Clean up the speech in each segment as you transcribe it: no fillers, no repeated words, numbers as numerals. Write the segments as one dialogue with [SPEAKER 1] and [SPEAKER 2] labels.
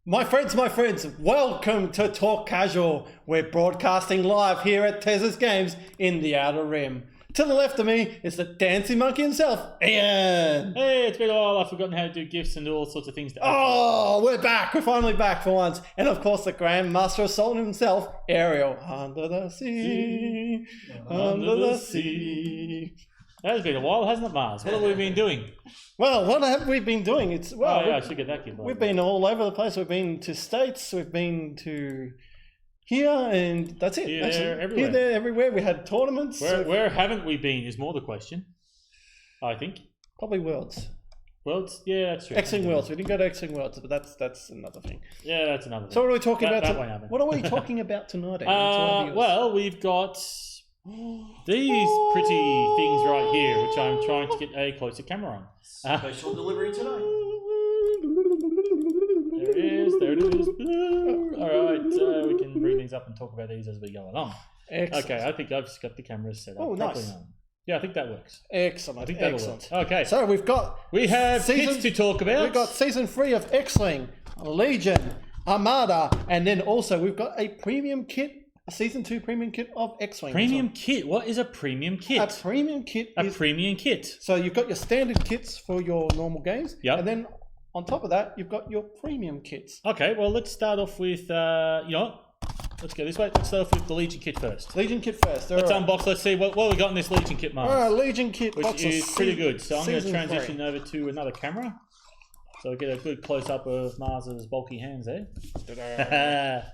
[SPEAKER 1] My friends, welcome to Talk Casual. We're broadcasting live here at Tez's Games in the Outer Rim. To the left of me is the dancing monkey himself, Ian.
[SPEAKER 2] Hey, it's been a while. I've forgotten how to do gifts and all sorts of things.
[SPEAKER 1] We're back. We're finally back for once. And of course, the Grand Master of Salt himself, Ariel. Under the sea, under the sea.
[SPEAKER 2] That has been a while, hasn't it, Mars? What have we been doing?
[SPEAKER 1] Well, what have we been doing?
[SPEAKER 2] I should get that gift.
[SPEAKER 1] We've been all over the place. We've been to States. We've been to here, and that's it.
[SPEAKER 2] Here,
[SPEAKER 1] there, everywhere. We had tournaments.
[SPEAKER 2] Where haven't we been is more the question, I think.
[SPEAKER 1] Probably Worlds.
[SPEAKER 2] Worlds? Yeah, that's true.
[SPEAKER 1] X Wing Worlds. We didn't go to X Wing Worlds, but that's another thing.
[SPEAKER 2] Yeah, that's another thing.
[SPEAKER 1] So what are we talking about?
[SPEAKER 2] What
[SPEAKER 1] are we talking about tonight?
[SPEAKER 2] Well, we've got these pretty things right here, which I'm trying to get a closer camera on.
[SPEAKER 3] Special delivery tonight.
[SPEAKER 2] There it is. Alright, we can bring these up and talk about these as we go along.
[SPEAKER 1] Excellent.
[SPEAKER 2] Okay, I think I've just got the cameras set up.
[SPEAKER 1] Oh, nice.
[SPEAKER 2] Yeah, I think that works.
[SPEAKER 1] Excellent.
[SPEAKER 2] I think that'll work. Okay.
[SPEAKER 1] So
[SPEAKER 2] we have kits to talk about.
[SPEAKER 1] We've got season 3 of X Wing, Legion, Armada, and then also we've got a premium kit. A season 2 premium kit of X Wing.
[SPEAKER 2] Premium kit? What is a premium kit?
[SPEAKER 1] A premium kit is...
[SPEAKER 2] premium kit.
[SPEAKER 1] So you've got your standard kits for your normal games.
[SPEAKER 2] Yep.
[SPEAKER 1] And then on top of that, you've got your premium kits.
[SPEAKER 2] Okay, well, let's start off with, let's go this way. Let's start off with the Legion kit first.
[SPEAKER 1] Legion kit first.
[SPEAKER 2] Let's unbox. Let's see what we got in this Legion kit, Mark.
[SPEAKER 1] Alright, Legion kit.
[SPEAKER 2] Which is pretty good. So I'm going to transition over to another camera. So we get a good close-up of Mars's bulky hands there.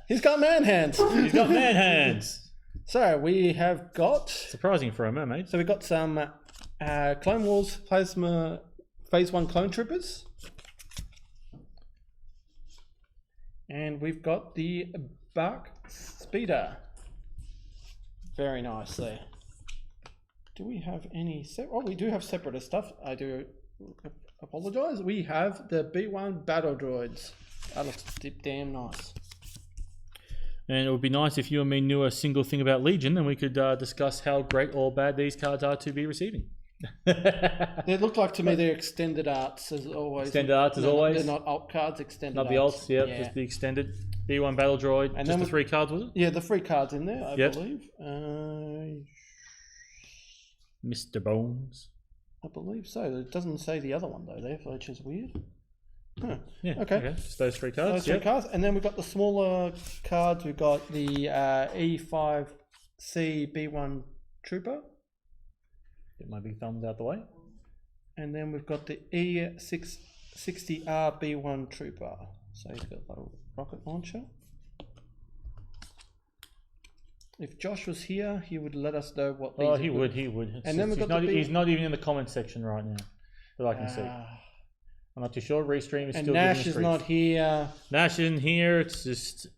[SPEAKER 1] He's got man hands.
[SPEAKER 2] He's got man hands.
[SPEAKER 1] So we have got...
[SPEAKER 2] Surprising for a mermaid.
[SPEAKER 1] So we've got some Clone Wars Plasma Phase 1 Clone Troopers. And we've got the Bark Speeder. Very nice there. Do we have any... we do have separatist stuff. I do apologise. We have the B1 Battle Droids. That looks damn nice.
[SPEAKER 2] And it would be nice if you and me knew a single thing about Legion, and we could discuss how great or bad these cards are to be receiving.
[SPEAKER 1] They look like to me they're extended arts as always.
[SPEAKER 2] Extended arts as always.
[SPEAKER 1] They're not alt cards, extended
[SPEAKER 2] not
[SPEAKER 1] arts.
[SPEAKER 2] Not the alts, yeah, just the extended. B1 Battle Droid, and just the 3 cards, was it?
[SPEAKER 1] Yeah, the 3 cards in there, I believe.
[SPEAKER 2] Mr. Bones.
[SPEAKER 1] I believe so. It doesn't say the other one though there, which is weird. Huh.
[SPEAKER 2] Yeah. Okay. Just those 3 cards.
[SPEAKER 1] Those 3 cards, and then we've got the smaller cards. We've got the E5C B1 Trooper.
[SPEAKER 2] Get my big thumbs out the way.
[SPEAKER 1] And then we've got the E660R B1 Trooper. So he's got a rocket launcher. If Josh was here, he would let us know what these are.
[SPEAKER 2] He would.
[SPEAKER 1] And then
[SPEAKER 2] he's not even in the comment section right now that I can see. I'm not too sure. Restream is still.
[SPEAKER 1] Nash is not here.
[SPEAKER 2] Nash isn't here. It's just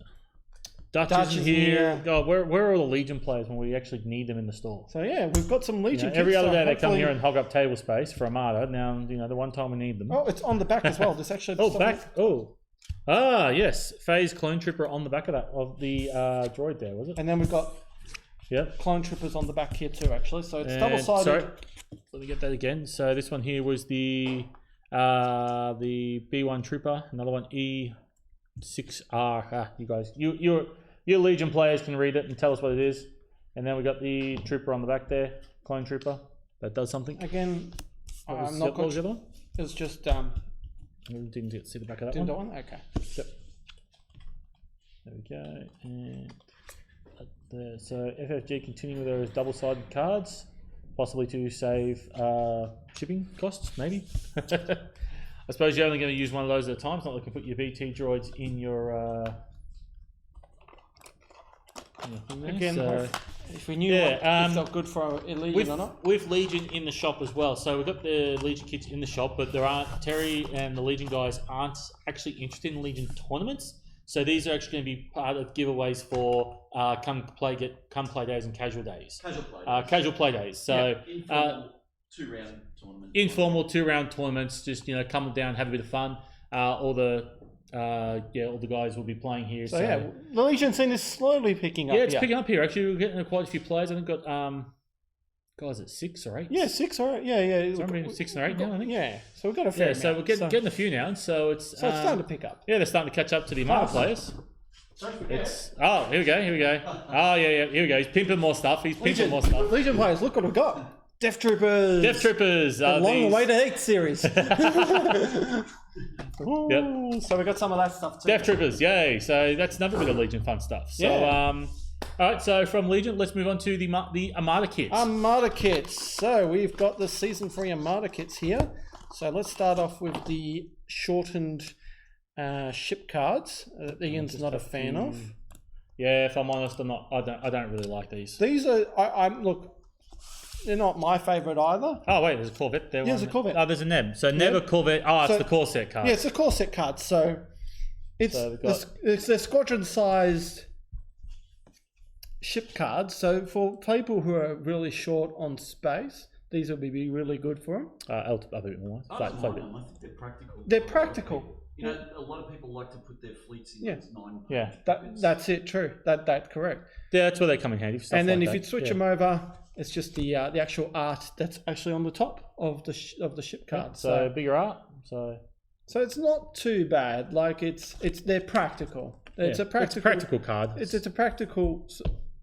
[SPEAKER 2] Dutch isn't here. God, where are all the Legion players when we actually need them in the store?
[SPEAKER 1] So yeah, we've got some Legion.
[SPEAKER 2] Every other day they come here and hog up table space for Armada. Now the one time we need them.
[SPEAKER 1] Oh, it's on the back as well. This actually.
[SPEAKER 2] Yes, Phase Clone Trooper on the back of the droid there, was it?
[SPEAKER 1] And then we've got Clone Troopers on the back here too, actually. So it's double-sided. Sorry,
[SPEAKER 2] let me get that again. So this one here was the B1 Trooper, another one E6R. You guys, your Legion players can read it and tell us what it is. And then we got the Trooper on the back there, Clone Trooper. That does something.
[SPEAKER 1] Again, I'm not quite sure. It's just
[SPEAKER 2] didn't get to see the back of that
[SPEAKER 1] one. Okay.
[SPEAKER 2] Yep. There we go. And so FFG continuing with those double-sided cards, possibly to save shipping costs, maybe. I suppose you're only going to use one of those at a time. It's not like you put your BT droids in your
[SPEAKER 1] again. So, if we knew if they're good for Legion or not.
[SPEAKER 2] With Legion in the shop as well. So we've got the Legion kits in the shop, but Terry and the Legion guys aren't actually interested in Legion tournaments. So these are actually going to be part of giveaways for come play days and casual days. Casual play days. So
[SPEAKER 3] informal 2-round tournaments.
[SPEAKER 2] Informal 2-round tournaments. Just come down, have a bit of fun. All the guys will be playing here.
[SPEAKER 1] So yeah, the Legion scene is slowly picking up.
[SPEAKER 2] Yeah, it's picking up here. Actually, we're getting quite a few players. I think we've got Guys, at 6 or 8.
[SPEAKER 1] Yeah, 6 or 8. Yeah.
[SPEAKER 2] So I'm 6 or 8 now, I think.
[SPEAKER 1] Yeah, so we've got a fair amount.
[SPEAKER 2] So we're getting a few now, so it's
[SPEAKER 1] So it's starting to pick up.
[SPEAKER 2] Yeah, they're starting to catch up to the Armada players. Oh, here we go. Oh yeah, here we go. He's pimping more stuff.
[SPEAKER 1] Legion players, look what we've got. Death Troopers.
[SPEAKER 2] Death Troopers.
[SPEAKER 1] The long awaited 8th series. Ooh,
[SPEAKER 2] Yep.
[SPEAKER 1] So we got some of that stuff too.
[SPEAKER 2] Death Troopers, yay! So that's another bit of Legion fun stuff. So,
[SPEAKER 1] Yeah.
[SPEAKER 2] all right. So from Legion, let's move on to the Armada kits.
[SPEAKER 1] Armada kits. So we've got the season 3 Armada kits here. So let's start off with the shortened ship cards that Ian's not a fan of.
[SPEAKER 2] Yeah, if I'm honest, I don't really like these.
[SPEAKER 1] These are look. They're not my favourite either.
[SPEAKER 2] Oh wait, there's a Corvette there.
[SPEAKER 1] There's a Corvette.
[SPEAKER 2] Oh, there's a Neb. So Neb a Corvette. Oh, it's the Corset card.
[SPEAKER 1] Yeah, it's a Corset card. So it's it's a squadron-sized ship cards. So for people who are really short on space, these will be really good for them.
[SPEAKER 2] I'll a bit more.
[SPEAKER 3] I don't mind them. I think they're practical.
[SPEAKER 1] They're practical.
[SPEAKER 3] You know, a lot of people like to put their fleets in those 9.
[SPEAKER 2] Yeah,
[SPEAKER 1] that's it. True. That's correct.
[SPEAKER 2] Yeah, that's where they come in handy. For stuff
[SPEAKER 1] And then
[SPEAKER 2] like
[SPEAKER 1] if
[SPEAKER 2] that.
[SPEAKER 1] you switch them over, it's just the actual art that's actually on the top of the ship card.
[SPEAKER 2] So bigger art.
[SPEAKER 1] So it's not too bad. Like they're practical. It's a
[SPEAKER 2] practical card.
[SPEAKER 1] It's a practical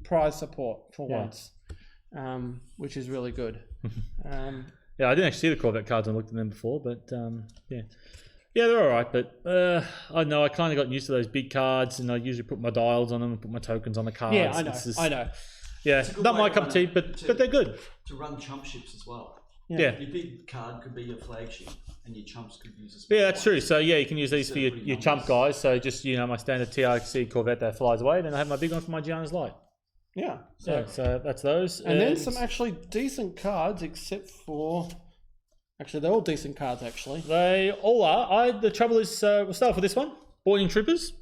[SPEAKER 1] prize support for once, which is really good.
[SPEAKER 2] Yeah, I didn't actually see the Corvette cards. I looked at them before, but yeah, they're all right. But I know I kind of got used to those big cards, and I usually put my dials on them and put my tokens on the cards.
[SPEAKER 1] Yeah, I know.
[SPEAKER 2] Yeah, not my cup of tea, but they're good.
[SPEAKER 3] To run chump ships as well.
[SPEAKER 2] Yeah.
[SPEAKER 3] Your big card could be your flagship, and your chumps could use as
[SPEAKER 2] Yeah, that's true. So yeah, you can use these for your chump guys. So just my standard TRC Corvette that flies away. Then I have my big one for my Gianna's Light.
[SPEAKER 1] Yeah.
[SPEAKER 2] So that's those.
[SPEAKER 1] And then some actually decent cards, except for actually they're all decent cards. Actually,
[SPEAKER 2] they all are. The trouble is, we'll start with this one: Boarding Troopers.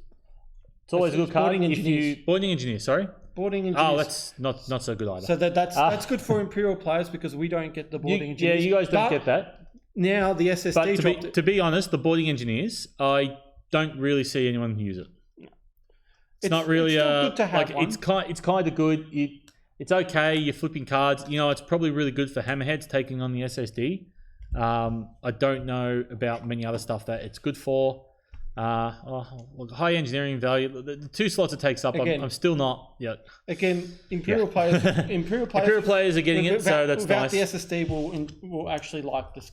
[SPEAKER 2] It's always a good card.
[SPEAKER 1] Boarding Engineers.
[SPEAKER 2] Boarding Engineers, sorry.
[SPEAKER 1] Boarding Engineers.
[SPEAKER 2] Oh, that's not so good either.
[SPEAKER 1] So that's good for Imperial players because we don't get the Boarding Engineers.
[SPEAKER 2] Yeah, you guys don't get that.
[SPEAKER 1] Now the SSD
[SPEAKER 2] But to be honest, the Boarding Engineers, I don't really see anyone use it. It's not really
[SPEAKER 1] good to have one.
[SPEAKER 2] It's kind of good. It's okay. You're flipping cards. It's probably really good for hammerheads taking on the SSD. I don't know about many other stuff that it's good for. High engineering value. The 2 slots it takes up, I'm still not yet.
[SPEAKER 1] Again, Imperial players
[SPEAKER 2] are getting it, so that's nice.
[SPEAKER 1] The SSD will actually like this.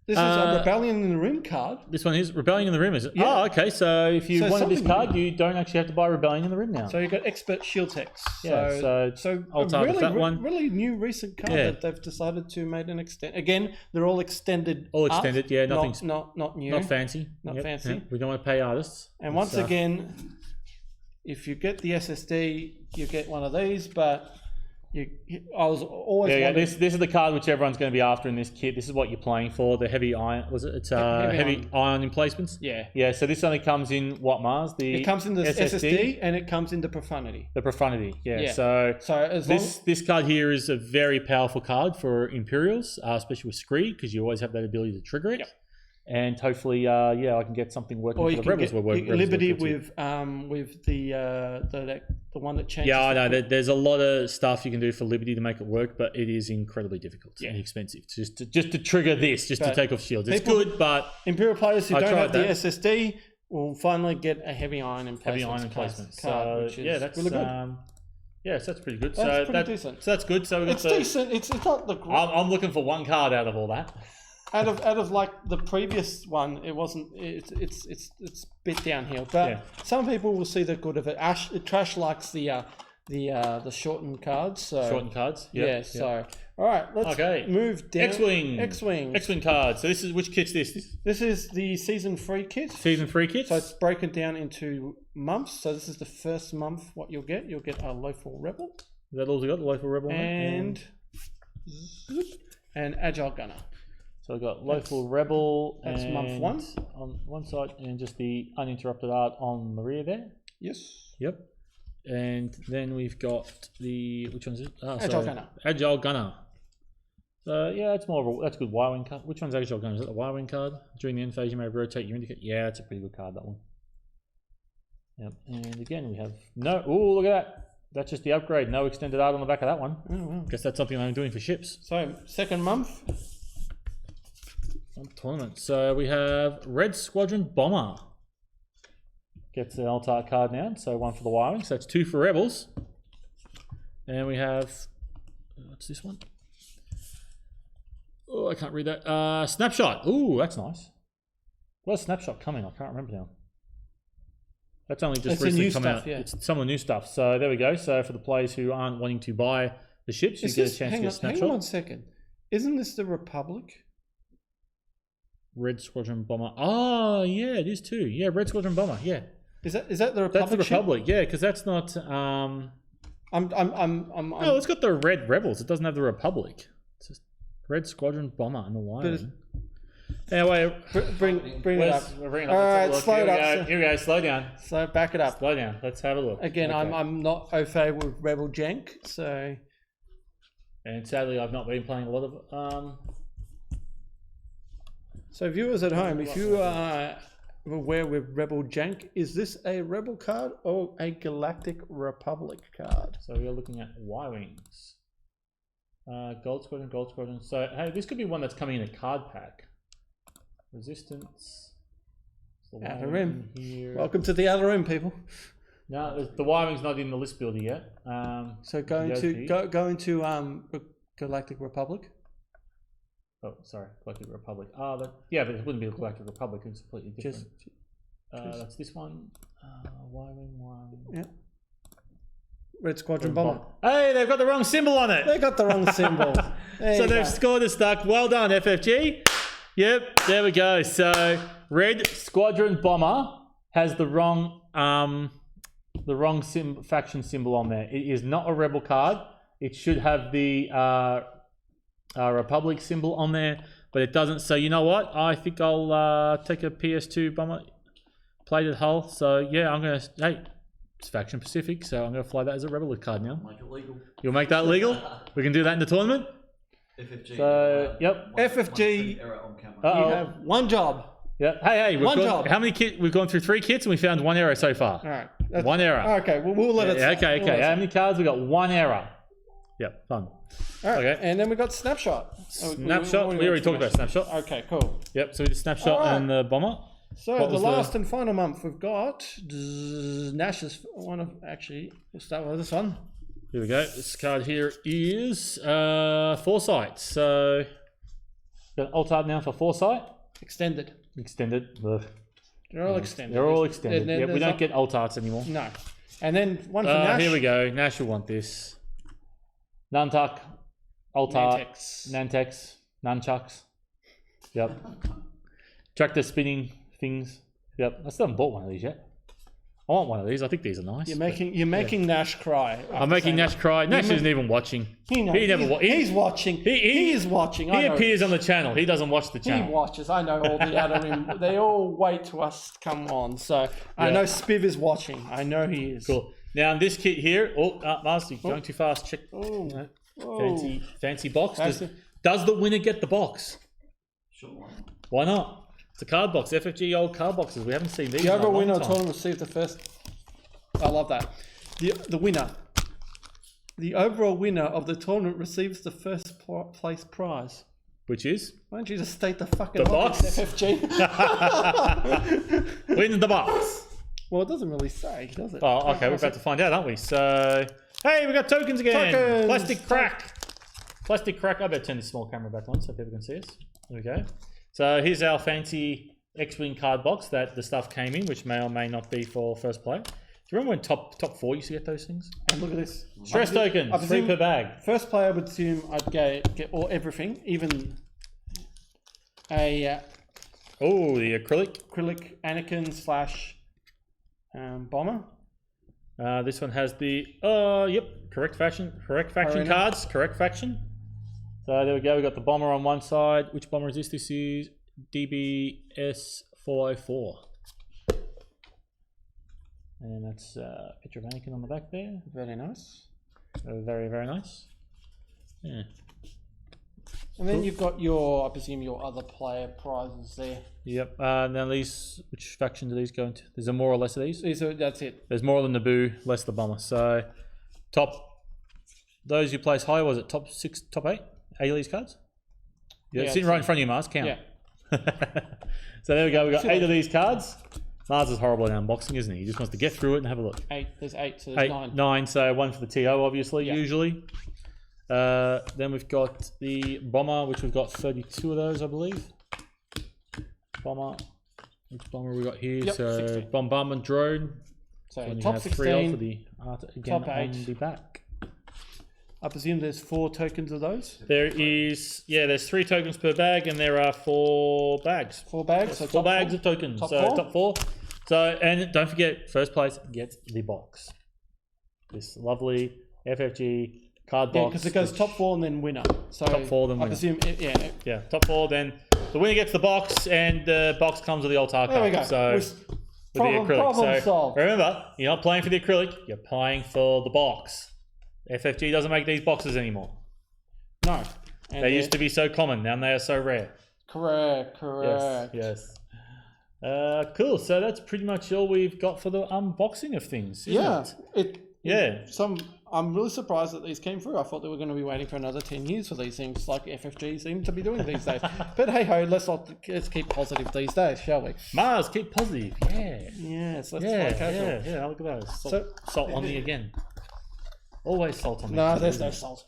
[SPEAKER 1] This is
[SPEAKER 2] Uh,
[SPEAKER 1] a Rebellion in the Rim card.
[SPEAKER 2] This one is Rebellion in the Rim, is it?
[SPEAKER 1] Yeah.
[SPEAKER 2] Oh, okay. So if you
[SPEAKER 1] So
[SPEAKER 2] wanted this
[SPEAKER 1] something
[SPEAKER 2] card, you don't actually have to buy Rebellion in the Rim now.
[SPEAKER 1] So you've got Expert Shield Techs.
[SPEAKER 2] Yeah, so I'll target that one.
[SPEAKER 1] Really new recent card that they've decided to make an extend. Again, they're all extended.
[SPEAKER 2] All extended,
[SPEAKER 1] art,
[SPEAKER 2] nothing's
[SPEAKER 1] not new.
[SPEAKER 2] not fancy.
[SPEAKER 1] Not fancy.
[SPEAKER 2] We don't want to pay artists.
[SPEAKER 1] And once again, if you get the SSD, you get one of these. But I was always wondering,
[SPEAKER 2] this is the card which everyone's going to be after in this kit. This is what you're playing for. The heavy iron It's heavy iron emplacements.
[SPEAKER 1] Yeah.
[SPEAKER 2] So this only comes in what, Mars?
[SPEAKER 1] It comes in the SSD and it comes in the Profundity.
[SPEAKER 2] The Profundity.
[SPEAKER 1] Yeah.
[SPEAKER 2] So
[SPEAKER 1] as
[SPEAKER 2] this card here is a very powerful card for Imperials, especially with Scree, because you always have that ability to trigger it. Yep. And hopefully, I can get something working for the Rebels.
[SPEAKER 1] Liberty with the one that changes.
[SPEAKER 2] Yeah, I know. There's a lot of stuff you can do for Liberty to make it work, but it is incredibly difficult and expensive. Just to trigger this, to take off shields. It's good, but
[SPEAKER 1] Imperial players who don't have the SSD will finally get a heavy iron emplacement card, which is
[SPEAKER 2] that's
[SPEAKER 1] really good.
[SPEAKER 2] So that's pretty good.
[SPEAKER 1] That's pretty decent.
[SPEAKER 2] So that's good. So we got
[SPEAKER 1] decent. It's not the.
[SPEAKER 2] I'm looking for one card out of all that.
[SPEAKER 1] Out of like the previous one, it wasn't. It's a bit downhill, but some people will see the good of it. Trash likes the shortened cards. So
[SPEAKER 2] shortened cards.
[SPEAKER 1] So all right, let's move down.
[SPEAKER 2] X Wing cards. So which kit's this?
[SPEAKER 1] This is the season 3 kit.
[SPEAKER 2] Season 3 kit.
[SPEAKER 1] So it's broken down into months. So this is the first month. What you'll get a Lothal Rebel.
[SPEAKER 2] Is that all you got? The Lothal Rebel
[SPEAKER 1] and Agile Gunner.
[SPEAKER 2] So I've got Lothal Rebel.
[SPEAKER 1] That's month 1
[SPEAKER 2] on one side, and just the uninterrupted art on the rear there.
[SPEAKER 1] Yes.
[SPEAKER 2] Yep. And then we've got which one's it?
[SPEAKER 1] Agile Gunner.
[SPEAKER 2] Agile Gunner. So that's that's a good Y-Wing card. Which one's Agile Gunner? Is that the Y-Wing card? During the end phase, you may rotate your indicator. Yeah, that's a pretty good card, that one. Yep. And again, we have look at that. That's just the upgrade. No extended art on the back of that one.
[SPEAKER 1] Oh, wow.
[SPEAKER 2] Guess that's something I'm doing for ships.
[SPEAKER 1] So, second month.
[SPEAKER 2] Tournament. So we have Red Squadron Bomber. Gets an alt art card now. So 1 for the Y-Wing. So that's 2 for Rebels. And we have... What's this one? Oh, I can't read that. Snapshot. Ooh, that's nice. Where's Snapshot coming? I can't remember now. That's only just recently come out.
[SPEAKER 1] Yeah.
[SPEAKER 2] It's some of the new stuff. So there we go. So for the players who aren't wanting to buy the ships, you get a chance to get a Snapshot.
[SPEAKER 1] Hang on 1 second. Isn't this the Republic?
[SPEAKER 2] Red Squadron Bomber. Oh, yeah, it is too. Yeah, Red Squadron Bomber. Yeah.
[SPEAKER 1] Is that the Republic?
[SPEAKER 2] That's the
[SPEAKER 1] ship?
[SPEAKER 2] Republic. Yeah, because that's not. No, it's got the Red Rebels. It doesn't have the Republic. It's just Red Squadron Bomber and the Y-Wing. Anyway,
[SPEAKER 1] bring it up.
[SPEAKER 2] We're bringing it
[SPEAKER 1] All
[SPEAKER 2] up.
[SPEAKER 1] right,
[SPEAKER 2] Let's
[SPEAKER 1] slow
[SPEAKER 2] have
[SPEAKER 1] it
[SPEAKER 2] a look.
[SPEAKER 1] up.
[SPEAKER 2] Here we go. Slow down.
[SPEAKER 1] So back it up.
[SPEAKER 2] Slow down. Let's have a look.
[SPEAKER 1] Again,
[SPEAKER 2] Okay.
[SPEAKER 1] I'm not au fait with Rebel Jank, so.
[SPEAKER 2] And sadly, I've not been playing a lot of.
[SPEAKER 1] So viewers at home, if you are aware with Rebel Jank, is this a Rebel card or a Galactic Republic card?
[SPEAKER 2] So we are looking at Y-Wings. Gold Squadron. So, hey, this could be one that's coming in a card pack. Resistance.
[SPEAKER 1] Outer Rim.
[SPEAKER 2] Here.
[SPEAKER 1] Welcome to the Outer Rim, people.
[SPEAKER 2] No, the Y-Wing's not in the list builder yet.
[SPEAKER 1] So go into Galactic Republic.
[SPEAKER 2] Oh, sorry, Galactic Republic. But it wouldn't be a Galactic Republic. It's completely different. That's this one. Y-Wing.
[SPEAKER 1] Yeah. Red Squadron Bomber.
[SPEAKER 2] Hey, they've got the wrong symbol on it.
[SPEAKER 1] They got the wrong symbol.
[SPEAKER 2] So they've scored a stuck. Well done, FFG. Yep, there we go. So Red Squadron Bomber has the wrong faction symbol on there. It is not a Rebel card. It should have the Republic symbol on there, but it doesn't. So you know what? I think I'll take a PS2 Bomber plated hull. So yeah, I'm gonna. Hey, it's faction Pacific, so I'm gonna fly that as a Rebel card now.
[SPEAKER 3] Make it legal.
[SPEAKER 2] You'll make that legal. We can do that in the tournament.
[SPEAKER 3] FFG.
[SPEAKER 2] So yep.
[SPEAKER 1] FFG.
[SPEAKER 3] Error on camera.
[SPEAKER 1] You have one job.
[SPEAKER 2] Yeah. Hey,
[SPEAKER 1] One job.
[SPEAKER 2] How many kits? We've gone through 3 kits and we found 1 error so far.
[SPEAKER 1] All right.
[SPEAKER 2] One error.
[SPEAKER 1] Okay, well, we'll let it slide.
[SPEAKER 2] Okay.
[SPEAKER 1] We'll let it
[SPEAKER 2] How many cards? We got 1 error. Yep. Fun.
[SPEAKER 1] All right.
[SPEAKER 2] Okay.
[SPEAKER 1] And then we got Snapshot.
[SPEAKER 2] Snapshot. We already talked about Snapshot.
[SPEAKER 1] Okay, cool.
[SPEAKER 2] Yep. So we did Snapshot
[SPEAKER 1] All right.
[SPEAKER 2] and the Bomber.
[SPEAKER 1] So
[SPEAKER 2] What
[SPEAKER 1] the
[SPEAKER 2] was
[SPEAKER 1] last and final month we've got Nash's one of we'll start with this one.
[SPEAKER 2] Here we go. This card here is Foresight. So got an alt art now for Foresight.
[SPEAKER 1] Extended.
[SPEAKER 2] Extended. Ugh.
[SPEAKER 1] They're all extended.
[SPEAKER 2] They're all extended.
[SPEAKER 1] Then
[SPEAKER 2] Yep, we
[SPEAKER 1] there's
[SPEAKER 2] don't
[SPEAKER 1] not-
[SPEAKER 2] get alt arts anymore.
[SPEAKER 1] No. And then one for Nash.
[SPEAKER 2] Here we go. Nash will want this. Nantuck. Alt art. Nantex. Nunchucks. Yep. Tractor spinning things. Yep. I still haven't bought one of these yet. I want one of these. I think these are nice.
[SPEAKER 1] You're making Nash cry.
[SPEAKER 2] I'm making Nash cry. Nash isn't even watching.
[SPEAKER 1] He knows. He's watching. He is watching.
[SPEAKER 2] He appears on the channel. He doesn't watch the
[SPEAKER 1] He
[SPEAKER 2] channel.
[SPEAKER 1] watches. I know all the Outer Rim. They all wait to us to come on. So I know Spiv is watching. I know he is.
[SPEAKER 2] Cool. Now in this kit here, Master, you're going too fast. Check.
[SPEAKER 1] Oh.
[SPEAKER 2] No.
[SPEAKER 1] Oh.
[SPEAKER 2] Fancy box.
[SPEAKER 1] Fancy.
[SPEAKER 2] Does the winner get the box?
[SPEAKER 3] Sure.
[SPEAKER 2] Why not? It's a card box. FFG old card boxes. We haven't seen these.
[SPEAKER 1] The
[SPEAKER 2] in a
[SPEAKER 1] overall
[SPEAKER 2] long
[SPEAKER 1] winner of the
[SPEAKER 2] time.
[SPEAKER 1] tournament received the first. I love that. The winner. The overall winner of the tournament receives the first place prize.
[SPEAKER 2] Which is?
[SPEAKER 1] Why don't you just state the fucking
[SPEAKER 2] The
[SPEAKER 1] obvious,
[SPEAKER 2] box?
[SPEAKER 1] FFG?
[SPEAKER 2] Wins the box.
[SPEAKER 1] Well, it doesn't really say, does it?
[SPEAKER 2] Oh, okay. We're about to find out, aren't we? So, hey, we got tokens again.
[SPEAKER 1] Tokens.
[SPEAKER 2] Plastic crack. Plastic crack. I better turn this small camera back on so people can see us. There we go. So here's our fancy X Wing card box that the stuff came in, which may or may not be for first play. Do you remember when top 4 used to get those things?
[SPEAKER 1] And look at this.
[SPEAKER 2] Stress tokens,
[SPEAKER 1] I
[SPEAKER 2] 3
[SPEAKER 1] presume-
[SPEAKER 2] per bag.
[SPEAKER 1] First player would assume I'd get everything, even a
[SPEAKER 2] Oh, the acrylic.
[SPEAKER 1] acrylic Anakin / bomber.
[SPEAKER 2] This one has the correct faction
[SPEAKER 1] Arena.
[SPEAKER 2] cards, correct faction. So there we go. We got the bomber on one side. Which bomber is this? This is DBS 404. And that's a picture of Anakin on the back there.
[SPEAKER 1] Very nice.
[SPEAKER 2] Very, very nice. Yeah.
[SPEAKER 1] And then you've got your, I presume, your other player prizes there.
[SPEAKER 2] Yep. Now these, which faction do these go into? There's a more or less of these.
[SPEAKER 1] That's it.
[SPEAKER 2] There's more than Naboo, less the bomber. So those who place higher, was it top 6, top 8 A-List cards? Yeah, sitting right in front of you, Mars. Count.
[SPEAKER 1] Yeah.
[SPEAKER 2] So there we go. We got 8 of these cards. Mars is horrible at unboxing, isn't he? He just wants to get through it and have a look.
[SPEAKER 1] 8. There's 8. So there's 9.
[SPEAKER 2] 9. So 1 for the TO, obviously, usually. Then we've got the bomber, which we've got 32 of those, I believe. Bomber. Which bomber we got here?
[SPEAKER 1] Yep,
[SPEAKER 2] so
[SPEAKER 1] 16.
[SPEAKER 2] bombardment drone.
[SPEAKER 1] So
[SPEAKER 2] you
[SPEAKER 1] top
[SPEAKER 2] have
[SPEAKER 1] 16.
[SPEAKER 2] 3 for the art again
[SPEAKER 1] top 8.
[SPEAKER 2] on the back.
[SPEAKER 1] I presume there's 4 tokens of those.
[SPEAKER 2] There is, there's 3 tokens per bag, and there are 4 bags.
[SPEAKER 1] 4 bags. So
[SPEAKER 2] 4
[SPEAKER 1] top
[SPEAKER 2] bags
[SPEAKER 1] 4.
[SPEAKER 2] of tokens.
[SPEAKER 1] Top
[SPEAKER 2] so
[SPEAKER 1] 4?
[SPEAKER 2] top 4. So, and don't forget, first place gets the box. This lovely FFG card box.
[SPEAKER 1] Yeah, because it goes top 4 and then winner. So
[SPEAKER 2] top 4 then winner.
[SPEAKER 1] I presume,
[SPEAKER 2] Yeah, top 4. Then the winner gets the box, and the box comes with the old tar
[SPEAKER 1] There we
[SPEAKER 2] card.
[SPEAKER 1] go.
[SPEAKER 2] So with the acrylic.
[SPEAKER 1] Problem
[SPEAKER 2] So
[SPEAKER 1] solved.
[SPEAKER 2] remember, you're not playing for the acrylic. You're playing for the box. FFG doesn't make these boxes anymore.
[SPEAKER 1] No. And
[SPEAKER 2] They used to be so common. Now they are so rare.
[SPEAKER 1] Correct.
[SPEAKER 2] Yes. Cool. So that's pretty much all we've got for the unboxing of things. Isn't it?
[SPEAKER 1] I'm really surprised that these came through. I thought they were going to be waiting for another 10 years for these things, like FFG seem to be doing these days. But hey ho, let's keep positive these days, shall we?
[SPEAKER 2] Mars, keep positive. Yeah.
[SPEAKER 1] Yes, let's
[SPEAKER 2] Yeah. Look at those. Salt on me again. Always salt on me.
[SPEAKER 1] No, there's no salt.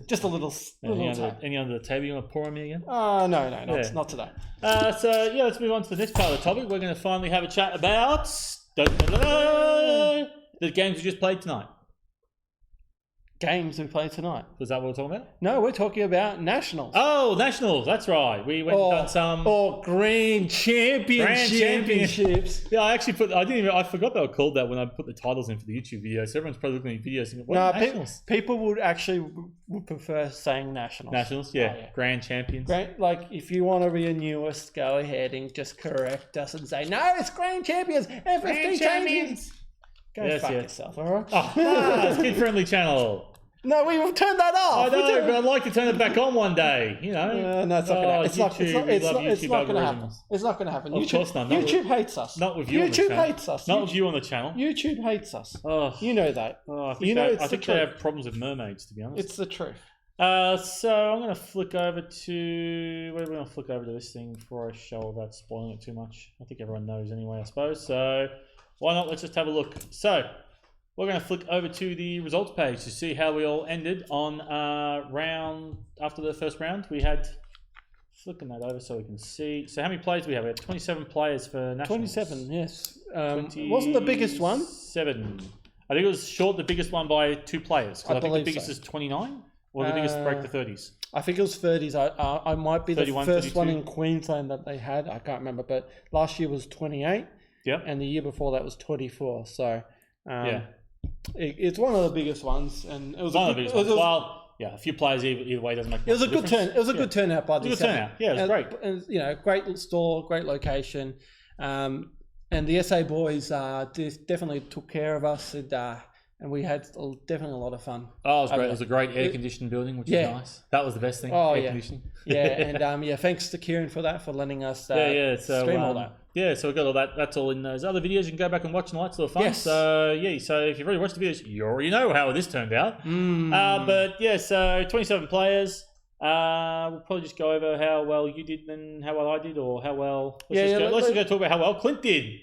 [SPEAKER 1] Just a little tap.
[SPEAKER 2] Any under the table you want to pour on me again?
[SPEAKER 1] No, not today.
[SPEAKER 2] So let's move on to the next part of the topic. We're going to finally have a chat about the games we just played tonight.
[SPEAKER 1] Games we play tonight.
[SPEAKER 2] Was that what we're talking about?
[SPEAKER 1] No, we're talking about nationals.
[SPEAKER 2] Oh, nationals. That's right. We went and done some.
[SPEAKER 1] Or grand championships.
[SPEAKER 2] Yeah, I actually I forgot they were called that when I put the titles in for the YouTube video. So everyone's probably looking at videos thinking, what are nationals?
[SPEAKER 1] People would prefer saying nationals.
[SPEAKER 2] Nationals, yeah. Grand champions.
[SPEAKER 1] Like, if you want to be a newest, go ahead and just correct us and say, no, it's grand champions. FFG champions. Go fuck yourself, all right?
[SPEAKER 2] Oh, it's kid-friendly channel.
[SPEAKER 1] No, we've turned that off.
[SPEAKER 2] I know, but I'd like to turn it back on one day. You know.
[SPEAKER 1] No, it's not going to happen. It's not going to happen.
[SPEAKER 2] algorithms.
[SPEAKER 1] It's not going to happen.
[SPEAKER 2] Of course not.
[SPEAKER 1] YouTube hates us.
[SPEAKER 2] Not with you on the channel.
[SPEAKER 1] YouTube hates us.
[SPEAKER 2] Not with you on the channel.
[SPEAKER 1] YouTube hates us.
[SPEAKER 2] Oh.
[SPEAKER 1] You know that.
[SPEAKER 2] I think they have problems with mermaids, to be honest.
[SPEAKER 1] It's the truth.
[SPEAKER 2] So I'm going to flick over to... Where are we going to flick over to this thing before I show without spoiling it too much? I think everyone knows anyway, I suppose. So why not? Let's just have a look. So we're going to flick over to the results page to see how we all ended on round... After the first round, we had... Flicking that over so we can see. So how many players do we have? We have 27 players for nationals.
[SPEAKER 1] 27, yes. Wasn't the biggest one?
[SPEAKER 2] 7. I think it was short the biggest one by 2 players. I think the biggest
[SPEAKER 1] so.
[SPEAKER 2] is 29. Or the biggest break the 30s?
[SPEAKER 1] I think it was 30s. I might be
[SPEAKER 2] 31,
[SPEAKER 1] the first
[SPEAKER 2] 32.
[SPEAKER 1] one in Queensland that they had. I can't remember, but last year was 28.
[SPEAKER 2] Yep.
[SPEAKER 1] And the year before that was 24. So it's one of the biggest ones, and it was
[SPEAKER 2] one of the biggest ones. Well, yeah, a few players either way doesn't make.
[SPEAKER 1] It was a good turn. It was a good turnout by the.
[SPEAKER 2] Good turnout. Yeah, it was great.
[SPEAKER 1] And, great store, great location, and the SA boys definitely took care of us, and we had definitely a lot of fun.
[SPEAKER 2] Oh, it was great. It was a great air-conditioned building, which is nice. That was the best thing.
[SPEAKER 1] Oh,
[SPEAKER 2] air conditioning.
[SPEAKER 1] Yeah, and thanks to Kieran for letting us
[SPEAKER 2] so,
[SPEAKER 1] stream all that.
[SPEAKER 2] Yeah, so we got all that. That's all in those other videos. You can go back and watch and all that sort of fun.
[SPEAKER 1] Yes.
[SPEAKER 2] So so if you've already watched the videos, you already know how this turned out. But yeah, so 27 players. We'll probably just go over how well you did and how well I did, or how well. Let's just go talk about how well Clint did.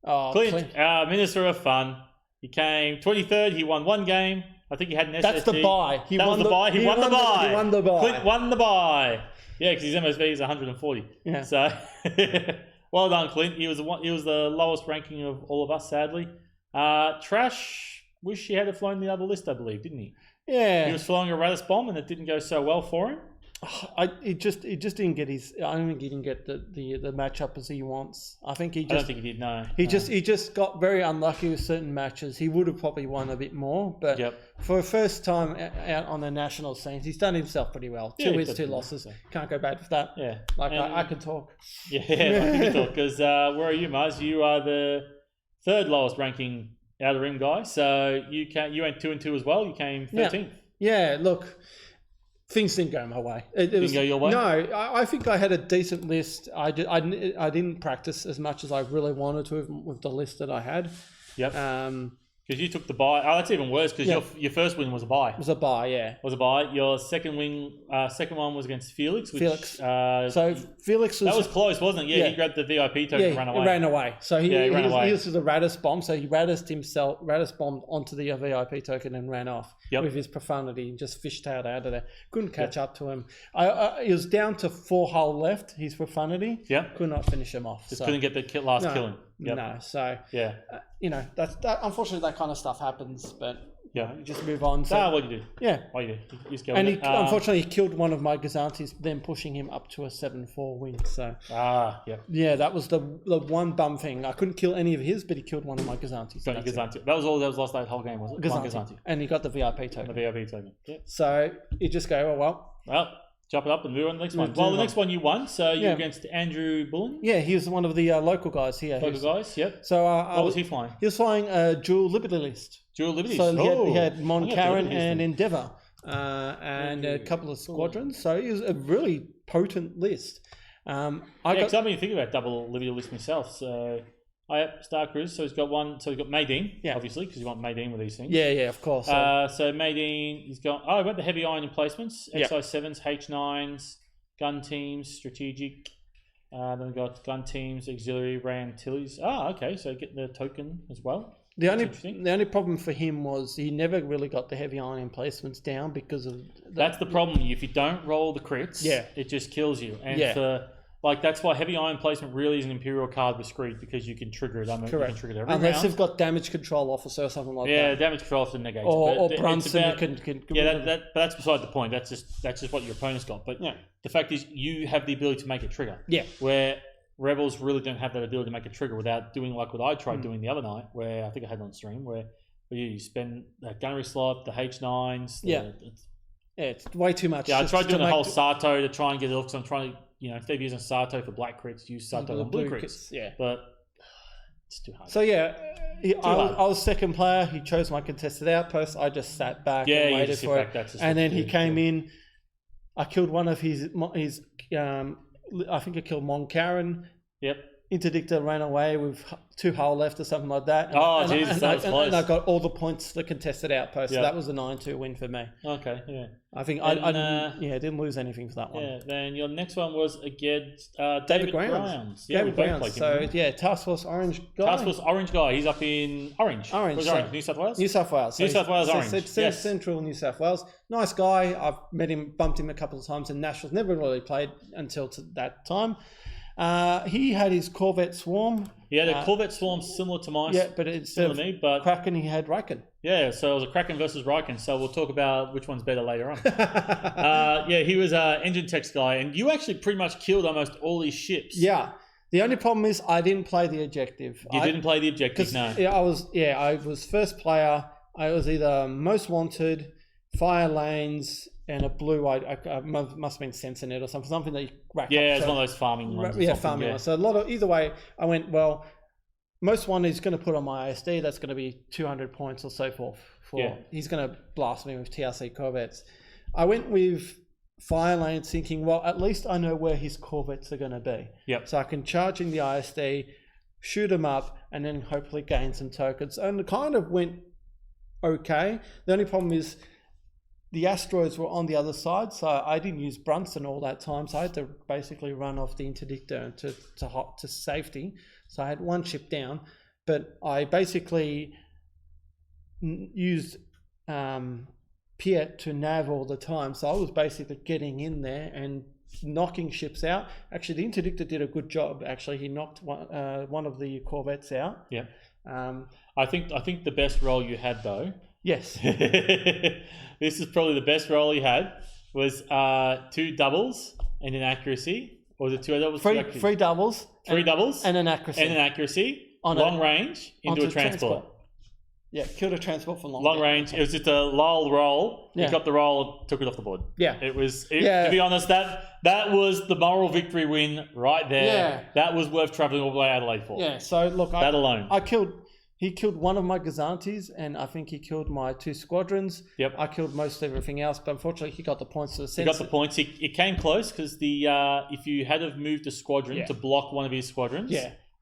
[SPEAKER 1] Oh,
[SPEAKER 2] Clint, our Minister of Fun. He came 23rd. He won 1 game. I think he had an SSD.
[SPEAKER 1] That's the bye.
[SPEAKER 2] He won the bye. He won the bye.
[SPEAKER 1] He won the bye.
[SPEAKER 2] Clint won the bye. Yeah, because his MSV is 140.
[SPEAKER 1] Yeah.
[SPEAKER 2] So, well done, Clint. He was the lowest ranking of all of us, sadly. Trash, wish he had flown the other list, I believe, didn't he?
[SPEAKER 1] Yeah.
[SPEAKER 2] He was flying a Radis bomb, and it didn't go so well for him.
[SPEAKER 1] It just didn't get his. I don't think he didn't get the matchup as he wants. I think he just.
[SPEAKER 2] I don't think he did. No.
[SPEAKER 1] He just got very unlucky with certain matches. He would have probably won a bit more, but for a first time out on the national scenes, he's done himself pretty well. 2 wins, 2 losses. Can't go bad with that.
[SPEAKER 2] Yeah.
[SPEAKER 1] I can talk.
[SPEAKER 2] Yeah, I can talk because where are you, Mars? You are the 3rd lowest ranking out of the ring guy. So you went 2-2 as well. You came 13th.
[SPEAKER 1] Yeah. Look. Things didn't go my way.
[SPEAKER 2] Didn't go your way?
[SPEAKER 1] No, I think I had a decent list. I didn't practice as much as I really wanted to with the list that I had.
[SPEAKER 2] Yep.
[SPEAKER 1] You
[SPEAKER 2] Because you took the buy. Oh, that's even worse because your first win was a buy.
[SPEAKER 1] It was a buy, yeah.
[SPEAKER 2] Was a buy. Your second one was against Felix. Which,
[SPEAKER 1] so Felix was...
[SPEAKER 2] That was close, wasn't it? Yeah, he grabbed the VIP token and ran away.
[SPEAKER 1] He ran away. So he
[SPEAKER 2] ran away.
[SPEAKER 1] He was the Radis bomb. So he Radis bombed onto the VIP token and ran off with his profanity and just fishtailed out of there. Couldn't catch up to him. He was down to 4 hull left, his profanity.
[SPEAKER 2] Yep.
[SPEAKER 1] Could not finish him off.
[SPEAKER 2] Just couldn't get the last killing. Yep.
[SPEAKER 1] No, so...
[SPEAKER 2] Yeah.
[SPEAKER 1] That unfortunately that kind of stuff happens, but you just move on.
[SPEAKER 2] So, what you do?
[SPEAKER 1] Yeah.
[SPEAKER 2] What you do? You just go
[SPEAKER 1] and unfortunately, he killed one of my Gazantis, then pushing him up to a 7-4 win. So yeah, that was the one bum thing. I couldn't kill any of his, but he killed one of my Gazantis.
[SPEAKER 2] That was all that was lost that whole game, was it? One Gazanti.
[SPEAKER 1] And he got the VIP token.
[SPEAKER 2] The VIP token. Yeah.
[SPEAKER 1] So you just go,
[SPEAKER 2] well, chop it up and move on to the next one. Well, the next one you won, so you're against Andrew Bullen.
[SPEAKER 1] Yeah, he was one of the local guys here.
[SPEAKER 2] Yep.
[SPEAKER 1] So
[SPEAKER 2] what was he flying?
[SPEAKER 1] He was flying Dual Liberty List.
[SPEAKER 2] Dual Liberty.
[SPEAKER 1] So he had Mon Caron and Endeavour and a couple of squadrons. So it was a really potent list.
[SPEAKER 2] I've been thinking about double Liberty list myself. So I have Star Cruise. So he's got one. So he's got Maydeen, obviously, because you want Maydeen with these things.
[SPEAKER 1] Yeah, of course.
[SPEAKER 2] So Maydeen, he's got. I've got the heavy iron emplacements, XI7s, H9s, gun teams, strategic. Then we've got gun teams, auxiliary, ram, tillies. Okay, so get the token as well.
[SPEAKER 1] The only problem for him was he never really got the heavy iron emplacements down because of...
[SPEAKER 2] That's the problem. If you don't roll the crits, it just kills you. And that's why heavy iron placement really is an Imperial card with Screed, because you can trigger it.
[SPEAKER 1] Correct.
[SPEAKER 2] You can trigger it every
[SPEAKER 1] Unless
[SPEAKER 2] round.
[SPEAKER 1] you've got damage control officer or something like that.
[SPEAKER 2] Yeah, damage control officer negates.
[SPEAKER 1] Or Brunson can
[SPEAKER 2] but that's beside the point. That's just what your opponent's got. But the fact is, you have the ability to make it trigger.
[SPEAKER 1] Yeah.
[SPEAKER 2] Where Rebels really don't have that ability to make a trigger without doing like what I tried doing the other night, where I think I had it on stream, where you spend that gunnery slot, the H9s.
[SPEAKER 1] It's way too much.
[SPEAKER 2] Yeah, I tried doing the whole Sato to try and get it off, because I'm trying to, instead of using Sato for black crits, use Sato on blue crits. Yeah. But it's too hard.
[SPEAKER 1] So I was second player. He chose my contested outpost. I just sat back and waited for it. And then he came in. I killed one of his I think I killed Mon Caron.
[SPEAKER 2] Yep.
[SPEAKER 1] Interdictor ran away with 2 hull left or something like that.
[SPEAKER 2] That was close.
[SPEAKER 1] And I got all the points to the contested outpost. So that was a 9-2 win for me.
[SPEAKER 2] Okay, yeah.
[SPEAKER 1] I think I didn't lose anything for that one.
[SPEAKER 2] Yeah, then your next one was against
[SPEAKER 1] David Grounds.
[SPEAKER 2] Yeah,
[SPEAKER 1] David Grounds. So, Task Force Orange guy.
[SPEAKER 2] Task Force Orange guy. He's up in Orange. Orange. New South Wales?
[SPEAKER 1] New South Wales.
[SPEAKER 2] New South Wales Orange.
[SPEAKER 1] Central New South Wales. Nice guy. I've met him, bumped him a couple of times in Nationals. Never really played until that time. He had his Corvette Swarm.
[SPEAKER 2] He had a Corvette Swarm similar to mine.
[SPEAKER 1] Yeah, but instead of Kraken, he had Riken.
[SPEAKER 2] Yeah, so it was a Kraken versus Riken. So we'll talk about which one's better later on. He was an engine text guy, and you actually pretty much killed almost all his ships.
[SPEAKER 1] Yeah. The only problem is I didn't play the objective.
[SPEAKER 2] You didn't play the objective, no.
[SPEAKER 1] I was first player. I was either most wanted, fire lanes, and a blue. I must have been Sensinet or something that you rack up.
[SPEAKER 2] Yeah, it's one of those farming ones.
[SPEAKER 1] Farming ones. So either way, I went, well, most one is going to put on my AEST. That's going to be 200 points or so forth. He's going to blast me with TRC Corvettes. I went with fire lanes thinking, well, at least I know where his Corvettes are going to be.
[SPEAKER 2] Yep.
[SPEAKER 1] So I can charge in the ISD, shoot him up, and then hopefully gain some tokens. And it kind of went okay. The only problem is the asteroids were on the other side, so I didn't use Brunson all that time, so I had to basically run off the interdictor to safety. So I had one ship down, but I basically used Piet to nav all the time, so I was basically getting in there and knocking ships out. Actually, the interdictor did a good job. Actually, he knocked one of the Corvettes out.
[SPEAKER 2] Yeah. I think the best role you had though.
[SPEAKER 1] Yes.
[SPEAKER 2] This is probably the best roll he had, was 2 doubles and an accuracy. Or was it 2 doubles?
[SPEAKER 1] 3 doubles.
[SPEAKER 2] 3 doubles.
[SPEAKER 1] And an accuracy.
[SPEAKER 2] And an accuracy. On long range into a transport.
[SPEAKER 1] Yeah, killed a transport for
[SPEAKER 2] long range. It was just a lull roll. He got the roll, took it off the board.
[SPEAKER 1] Yeah.
[SPEAKER 2] To be honest, that was the moral victory win right there.
[SPEAKER 1] Yeah.
[SPEAKER 2] That was worth travelling all the way to Adelaide for.
[SPEAKER 1] Yeah, so look,
[SPEAKER 2] that alone.
[SPEAKER 1] He killed one of my Gazantis, and I think he killed my 2 squadrons.
[SPEAKER 2] Yep.
[SPEAKER 1] I killed most everything else, but unfortunately he got the points to the sense.
[SPEAKER 2] He got the points. It came close because if you had have moved a squadron to block one of his squadrons,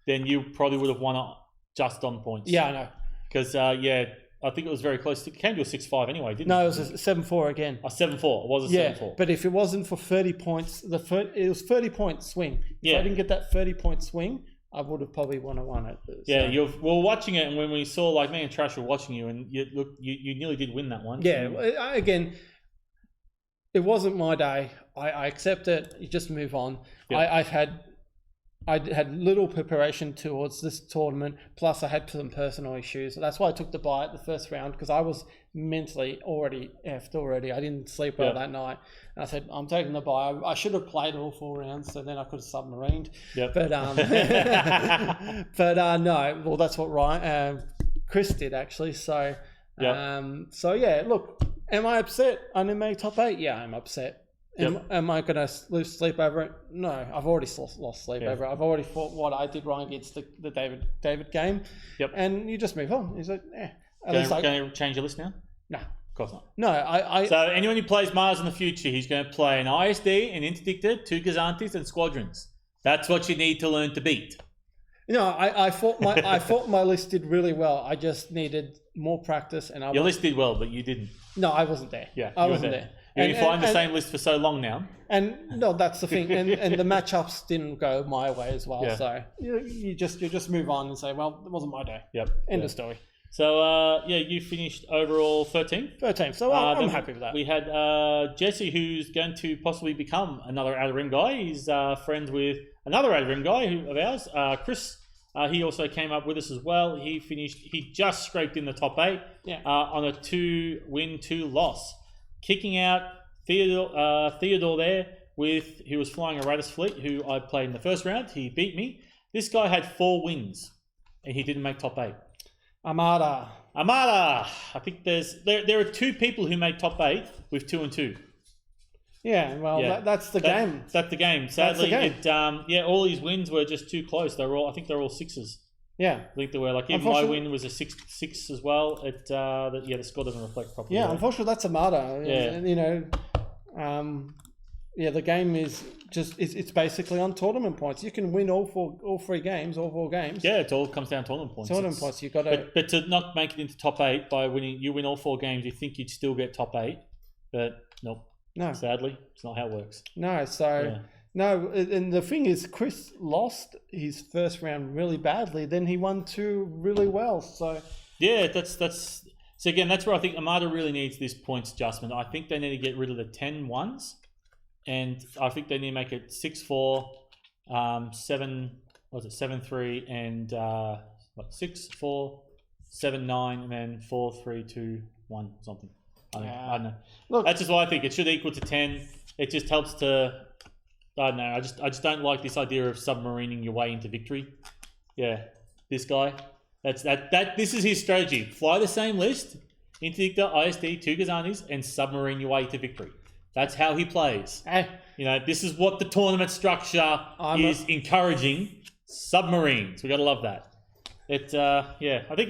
[SPEAKER 2] then you probably would have won it just on points.
[SPEAKER 1] Yeah, I know.
[SPEAKER 2] Because yeah, I think it was very close. It came to a 6-5 anyway, didn't
[SPEAKER 1] No,
[SPEAKER 2] it?
[SPEAKER 1] it was a 7-4 again.
[SPEAKER 2] A 7-4. It was a
[SPEAKER 1] Yeah,
[SPEAKER 2] 7-4.
[SPEAKER 1] but if it wasn't for 30 points, it was 30-point swing. If
[SPEAKER 2] Yeah.
[SPEAKER 1] I didn't get that 30-point swing, I would have probably won it. So.
[SPEAKER 2] Yeah, we were watching it, and when we saw, like, me and Trash were watching you, and you nearly did win that one.
[SPEAKER 1] Yeah, again, it wasn't my day. I accept it. You just move on.
[SPEAKER 2] Yep.
[SPEAKER 1] I had little preparation towards this tournament. Plus, I had some personal issues. That's why I took the bye at the first round, because I was mentally already effed already. I didn't sleep well that night. And I said, I'm taking the bye. I should have played all 4 rounds, so then I could have submarined.
[SPEAKER 2] Yep.
[SPEAKER 1] But no. Well, that's what Chris did actually. So so yeah. Look, am I upset? I didn't make top 8. Yeah, I'm upset. Am I going to lose sleep over it? No, I've already lost sleep over it. I've already thought what I did wrong against the David game.
[SPEAKER 2] Yep.
[SPEAKER 1] And you just move on. He's like,
[SPEAKER 2] Going to change your list now?
[SPEAKER 1] No.
[SPEAKER 2] Of course not.
[SPEAKER 1] No,
[SPEAKER 2] So anyone who plays Mars in the future, he's going to play an ISD, an Interdictor, 2 Gazantis, and Squadrons. That's what you need to learn to beat.
[SPEAKER 1] No, I thought my list did really well. I just needed more practice, and
[SPEAKER 2] your list did well, but you didn't.
[SPEAKER 1] No, I wasn't there.
[SPEAKER 2] Yeah,
[SPEAKER 1] I wasn't there.
[SPEAKER 2] You've been flying the same list for so long now.
[SPEAKER 1] And no, that's the thing. And the matchups didn't go my way as well.
[SPEAKER 2] Yeah.
[SPEAKER 1] So you just move on and say, well, it wasn't my day.
[SPEAKER 2] Yep.
[SPEAKER 1] End of story.
[SPEAKER 2] So you finished overall 13th.
[SPEAKER 1] 13th. So I'm happy with that.
[SPEAKER 2] We had Jesse, who's going to possibly become another Outer Rim guy. He's friends with another Outer Rim guy of ours, Chris. He also came up with us as well. He just scraped in the top 8 on a 2-win, 2-loss. Kicking out Theodore there, who was flying a Raiders fleet, who I played in the first round. He beat me. This guy had 4 wins, and he didn't make top 8.
[SPEAKER 1] Armada.
[SPEAKER 2] I think there are 2 people who made top 8 with 2 and 2.
[SPEAKER 1] Yeah, well, that's the game.
[SPEAKER 2] That's the game. Sadly,
[SPEAKER 1] that's the game.
[SPEAKER 2] all his wins were just too close. I think they're all 6s.
[SPEAKER 1] Yeah,
[SPEAKER 2] I think they were like, even my win was a 6 as well. The score doesn't reflect properly.
[SPEAKER 1] Yeah, unfortunately, that's Armada.
[SPEAKER 2] Yeah,
[SPEAKER 1] and, the game is it's basically on tournament points. You can win all 4 games.
[SPEAKER 2] Yeah, it all comes down to tournament points.
[SPEAKER 1] Tournament points. You got to.
[SPEAKER 2] But to not make it into top 8 by winning, you win all 4 games. You think you'd still get top 8, but nope.
[SPEAKER 1] No,
[SPEAKER 2] sadly, it's not how it works.
[SPEAKER 1] No, so no, and the thing is, Chris lost his first round really badly. Then he won 2 really well. So
[SPEAKER 2] yeah, that's so again, that's where I think Armada really needs this points adjustment. I think they need to get rid of the 10 ones, and I think they need to make it 6-4, 7-3, and 6-4, 7-9, and then 4-3-2-1 something. I don't know. Look, that's just what I think. It should equal to 10. It just helps to. I don't know. I just don't like this idea of submarining your way into victory. Yeah, this guy. This is his strategy. Fly the same list, Interdictor, ISD, 2 Gazantis, and submarine your way to victory. That's how he plays. This is what the tournament structure is encouraging. Submarines. We got to love that. I think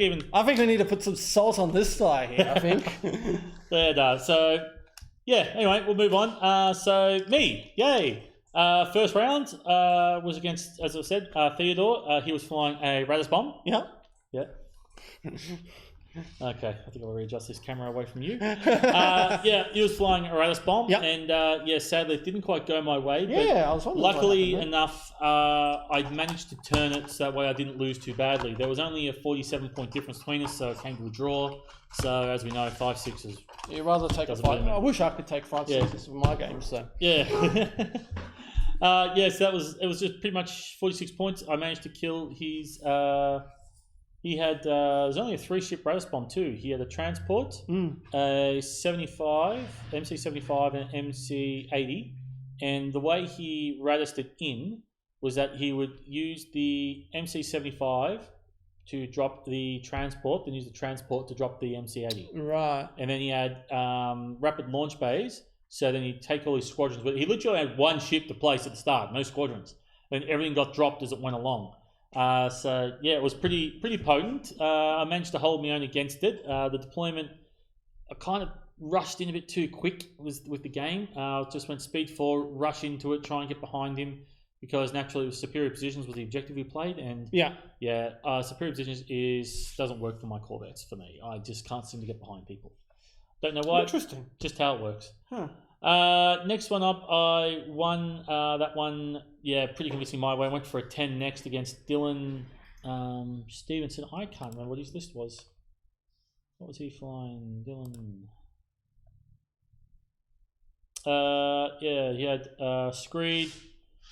[SPEAKER 1] we need to put some salt on this guy here, I think.
[SPEAKER 2] So, anyway, we'll move on. So, me, yay. First round was against, as I said, Theodore. He was flying a Raiders bomb. Yeah. Okay, I think I'll readjust this camera away from you. He was flying a Raiders bomb, and sadly it didn't quite go my way. But
[SPEAKER 1] I was wondering.
[SPEAKER 2] Luckily enough, I managed to turn it so that way I didn't lose too badly. There was only a 47-point difference between us, so it came to a draw. So as we know, 5-6s.
[SPEAKER 1] You'd rather take a 5. I wish I could take 5-6s for my game. So
[SPEAKER 2] so it was just pretty much 46 points. I managed to kill his. He had there was only a 3-ship Raiders bomb too. He had a transport, a 75, MC-75, and an MC-80. And the way he Raiders it in was that he would use the MC-75 to drop the transport, then use the transport to drop the MC-80.
[SPEAKER 1] Right.
[SPEAKER 2] And then he had rapid launch bays. So then he'd take all his squadrons. But he literally had 1 ship to place at the start, no squadrons. And everything got dropped as it went along. It was pretty potent. I managed to hold my own against it. The deployment, I kind of rushed in a bit too quick with the game. Just went speed 4, rush into it, try and get behind him. because naturally it was superior positions was the objective we played, and
[SPEAKER 1] Yeah.
[SPEAKER 2] superior positions doesn't work for my Corvettes for me. I just can't seem to get behind people. Don't know why.
[SPEAKER 1] Interesting.
[SPEAKER 2] Just how it works.
[SPEAKER 1] Huh.
[SPEAKER 2] Next one up, I won that one. Yeah, pretty convincing my way. I went for a 10 next against Dylan Stevenson. I can't remember what his list was. What was he flying? Dylan. He had Screed.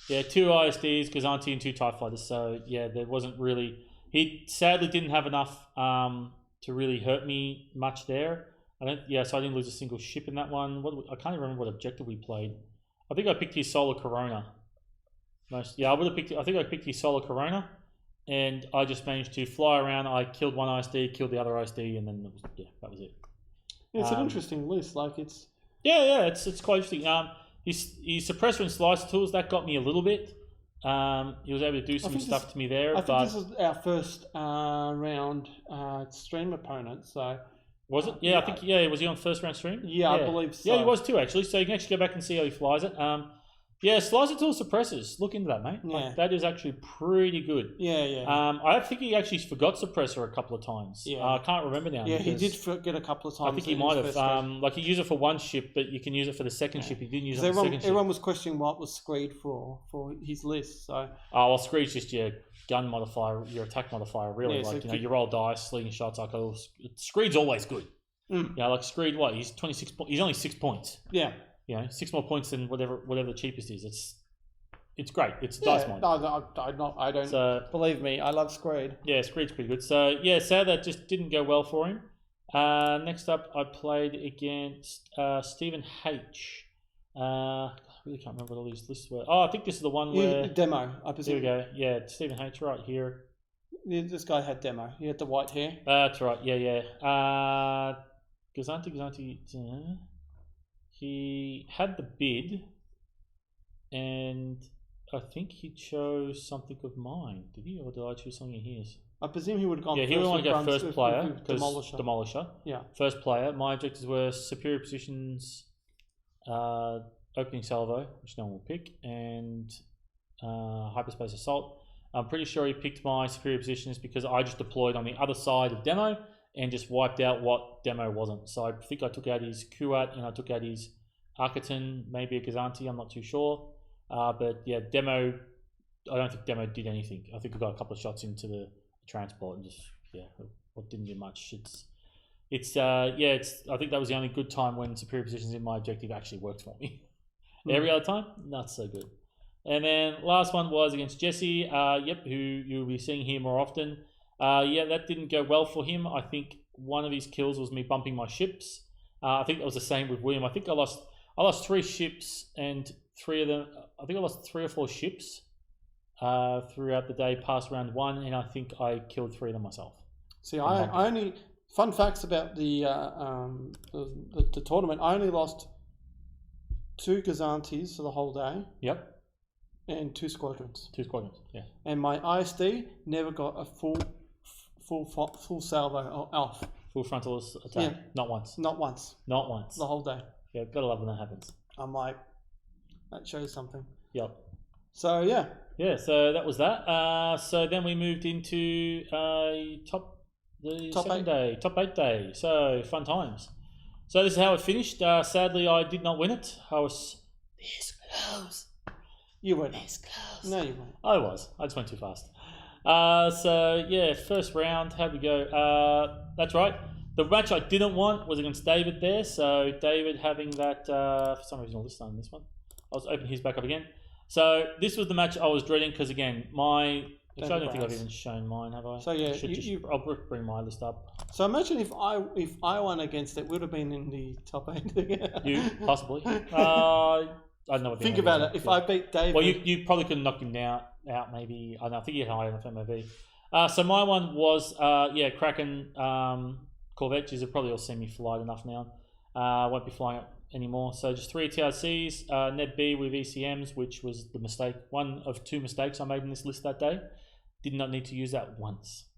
[SPEAKER 2] Yeah, 2 ISDs, Gazanti, and 2 TIE fighters. So yeah, there wasn't really. He sadly didn't have enough to really hurt me much there. So I didn't lose a single ship in that one. I can't even remember what objective we played. I think I picked his Solar Corona. I think I picked his Solar Corona, and I just managed to fly around. I killed one ISD, killed the other ISD, and then that was it.
[SPEAKER 1] Yeah, it's an interesting list. Like it's.
[SPEAKER 2] Yeah, it's quite interesting. His suppressor and slicer tools that got me a little bit. He was able to do some stuff to me there.
[SPEAKER 1] I think this is our first round stream opponent. So.
[SPEAKER 2] Was it? Yeah, I think, was he on first round stream?
[SPEAKER 1] Yeah, I believe so.
[SPEAKER 2] Yeah, he was too, actually. So you can actually go back and see how he flies it. Slicer tool suppressors. Look into that, mate.
[SPEAKER 1] Yeah.
[SPEAKER 2] Like, that is actually pretty good.
[SPEAKER 1] Yeah.
[SPEAKER 2] I think he actually forgot suppressor a couple of times.
[SPEAKER 1] Yeah.
[SPEAKER 2] I can't remember now.
[SPEAKER 1] Yeah, he did forget a couple of times.
[SPEAKER 2] I think he might have. He used it for one ship, but you can use it for the second ship. He didn't use it for the second ship.
[SPEAKER 1] Everyone was questioning what was Screed for his list. So.
[SPEAKER 2] Oh, well, Screed's just your gun modifier, your attack modifier, really.
[SPEAKER 1] Yeah,
[SPEAKER 2] you roll dice, slinging shots. Screed's always good.
[SPEAKER 1] Mm.
[SPEAKER 2] Yeah, like Screed, he's 26 points. He's only 6 points.
[SPEAKER 1] Yeah.
[SPEAKER 2] 6 more points than whatever the cheapest is. It's great. It's dice mod.
[SPEAKER 1] I don't believe me. I love Screed.
[SPEAKER 2] Yeah, Screed's pretty good. So yeah, sad that just didn't go well for him. Next up, I played against Stephen H. I really can't remember what all these lists were. Oh, I think this is the one where
[SPEAKER 1] demo. I presume.
[SPEAKER 2] Here we go. Yeah, Stephen H. right here.
[SPEAKER 1] This guy had demo. He had the white hair.
[SPEAKER 2] That's right. Yeah. Gazanti. He had the bid, and I think he chose something of mine. Did he, or did I choose something of his?
[SPEAKER 1] I presume he would have gone.
[SPEAKER 2] Yeah, he would want to go first player because
[SPEAKER 1] Demolisher. Yeah.
[SPEAKER 2] First player. My objectives were superior positions, opening salvo, which no one will pick, and hyperspace assault. I'm pretty sure he picked my superior positions because I just deployed on the other side of demo and just wiped out what demo wasn't. So I think I took out his Kuat and I took out his Architon, maybe a Gazanti, I'm not too sure. But yeah, demo, I don't think demo did anything. I think I got a couple of shots into the transport and just, it didn't do much. I think that was the only good time when superior positions in my objective actually worked for me. Every other time, not so good. And then last one was against Jesse, who you'll be seeing here more often. That didn't go well for him. I think one of his kills was me bumping my ships. I think that was the same with William. I think I lost 3 ships, and 3 of them, I think I lost 3 or 4 ships throughout the day past round 1, and I think I killed 3 of them myself.
[SPEAKER 1] See, I only, fun facts about the tournament, I only lost 2 Gazantis for the whole day.
[SPEAKER 2] Yep.
[SPEAKER 1] And 2 squadrons.
[SPEAKER 2] 2 squadrons, yeah.
[SPEAKER 1] And my ISD never got a full salvo off.
[SPEAKER 2] Full frontal attack.
[SPEAKER 1] Yeah.
[SPEAKER 2] Not once.
[SPEAKER 1] Not once.
[SPEAKER 2] Not once.
[SPEAKER 1] The whole day.
[SPEAKER 2] Yeah, gotta love when that happens.
[SPEAKER 1] I'm like, that shows something.
[SPEAKER 2] Yep.
[SPEAKER 1] So yeah.
[SPEAKER 2] Yeah, so that was that. So then we moved into top 8 day. So fun times. So this is how it finished. Sadly, I did not win it. I was this close.
[SPEAKER 1] You weren't.
[SPEAKER 2] This close.
[SPEAKER 1] No, you weren't.
[SPEAKER 2] I was. I just went too fast. First round, how'd we go? That's right. The match I didn't want was against David there. So David having that, for some reason, this time this one. I was opening his back up again. So this was the match I was dreading because again, I don't think I've even shown mine, have I?
[SPEAKER 1] So yeah,
[SPEAKER 2] I'll bring my list up.
[SPEAKER 1] So imagine if I won against it, would have been in the top 8.
[SPEAKER 2] You possibly. I don't know what.
[SPEAKER 1] Think about it. If I beat David,
[SPEAKER 2] well, you probably could have knocked him out. Maybe I don't know. I think he had higher enough MOV. So my one was Kraken Corvette. You've probably all seen me fly enough now. Won't be flying it anymore. So just 3 TRCs. Neb B with ECMs, which was the mistake. One of 2 mistakes I made in this list that day. Did not need to use that once.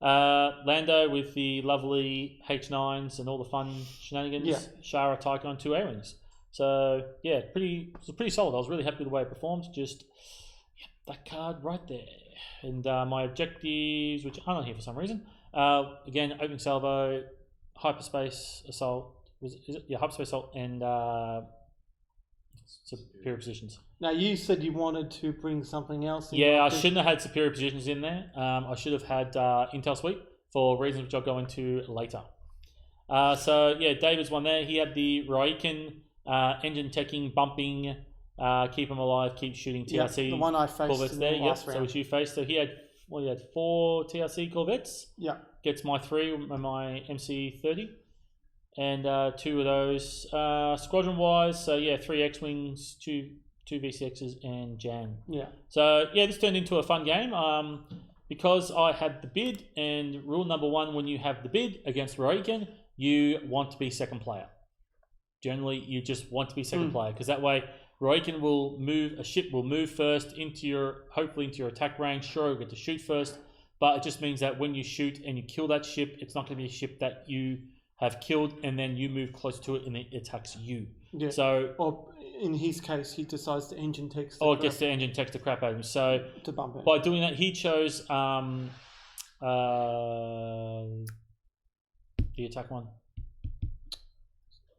[SPEAKER 2] Lando with the lovely H9s and all the fun shenanigans.
[SPEAKER 1] Yeah.
[SPEAKER 2] Shara Tycho 2 A-Wings. So yeah, it was pretty solid. I was really happy with the way it performed. Just That card right there. And my objectives, which aren't on here for some reason. Again, opening salvo, hyperspace assault. Hyperspace assault and superior positions.
[SPEAKER 1] Now you said you wanted to bring something else in.
[SPEAKER 2] Yeah, I shouldn't have had superior positions in there. I should have had intel sweep for reasons which I'll go into later. So yeah, David's one there. He had the Raiken engine teching, bumping, keep him alive, keep shooting TRC.
[SPEAKER 1] The one I faced
[SPEAKER 2] Corvettes
[SPEAKER 1] in
[SPEAKER 2] there.
[SPEAKER 1] the last
[SPEAKER 2] So
[SPEAKER 1] round.
[SPEAKER 2] which you faced. So he had 4 TRC Corvettes.
[SPEAKER 1] Yeah.
[SPEAKER 2] Gets my 3 and my MC30. And 2 of those. Squadron wise, so yeah, 3 X Wings, 2 VCXs, and Jam.
[SPEAKER 1] Yeah.
[SPEAKER 2] So yeah, this turned into a fun game. Because I had the bid, and rule number 1 when you have the bid against Raiken, you want to be second player. Generally, you just want to be second player, because that way Raiken will move, a ship will move first hopefully into your attack range. Sure, you'll get to shoot first, but it just means that when you shoot and you kill that ship, it's not going to be a ship that you have killed, and then you move close to it and it attacks you.
[SPEAKER 1] Yeah.
[SPEAKER 2] So,
[SPEAKER 1] or in his case, he decides to engine text.
[SPEAKER 2] Or it gets the engine text the crap out of him. So
[SPEAKER 1] to bump it.
[SPEAKER 2] By doing that, he chose the attack one.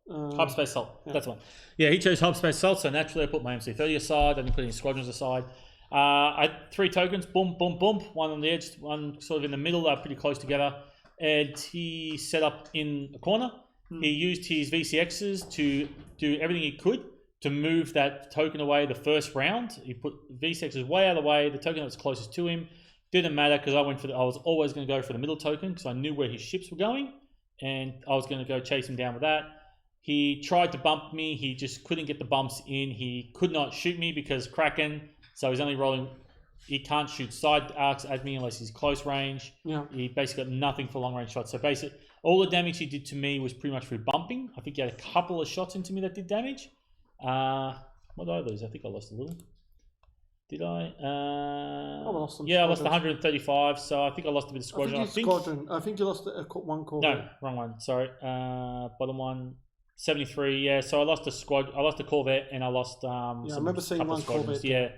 [SPEAKER 2] Hyperspace Assault.
[SPEAKER 1] Yeah.
[SPEAKER 2] That's one. Yeah, he chose Hyperspace Assault, so naturally I put my MC30 aside. I didn't put any squadrons aside. I had 3 tokens. Boom, boom, boom. One on the edge, one sort of in the middle. They're pretty close together. And he set up in a corner. He used his VCXs to do everything he could to move that token away the first round. He put VCXs way out of the way. The token that was closest to him didn't matter, because I was always going to go for the middle token, because I knew where his ships were going, and I was going to go chase him down with that. He tried to bump me. He just couldn't get the bumps in. He could not shoot me because Kraken, so he's only rolling. He can't shoot side arcs at me unless he's close range. Yeah. He basically got nothing for long range shots. So basically, all the damage he did to me was pretty much through bumping. I think he had a couple of shots into me that did damage. What did I lose? I think I lost a little. Did I?
[SPEAKER 1] I lost some.
[SPEAKER 2] Yeah, I lost 135. So I think I lost a bit of squadron.
[SPEAKER 1] I think you lost one Corvette.
[SPEAKER 2] No, wrong one. Sorry. Bottom one. 73. Yeah. So I lost a squad. I lost a Corvette, and I lost.
[SPEAKER 1] I remember seeing one Corvette.
[SPEAKER 2] Yeah.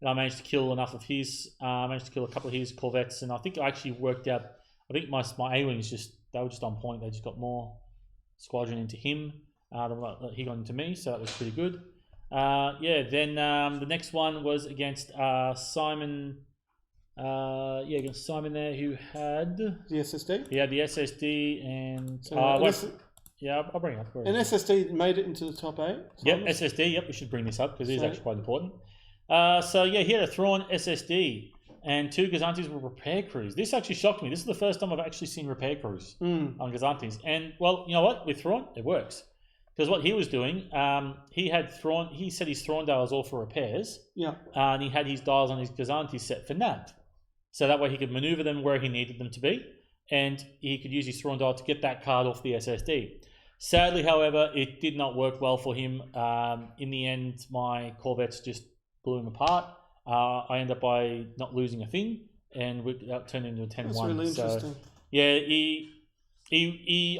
[SPEAKER 2] And I managed to kill enough of his. I managed to kill a couple of his Corvettes, and I think I actually worked out. I think my A-wings they were just on point. They just got more squadron into him than what he got into me, so that was pretty good. Then the next one was against Simon. Against Simon there, who had
[SPEAKER 1] the SSD.
[SPEAKER 2] He had the SSD, and I'll bring it up.
[SPEAKER 1] And SSD made it into the top 8.
[SPEAKER 2] Yep, SSD. Yep, we should bring this up because it is actually quite important. He had a Thrawn SSD and 2 Gazantes with repair crews. This actually shocked me. This is the first time I've actually seen repair crews on Gazantes. And, well, you know what? With Thrawn, it works. Because what he was doing, he set his Thrawn dials all for repairs. Yeah. And he had his dials on his Gazantes set for nav. So that way he could maneuver them where he needed them to be. And he could use his Thrawn dial to get that card off the SSD. Sadly, however, it did not work well for him. In the end, my Corvettes just blew him apart. I ended up by not losing a thing, and that turned into a 10-1.
[SPEAKER 1] That's really interesting.
[SPEAKER 2] Yeah,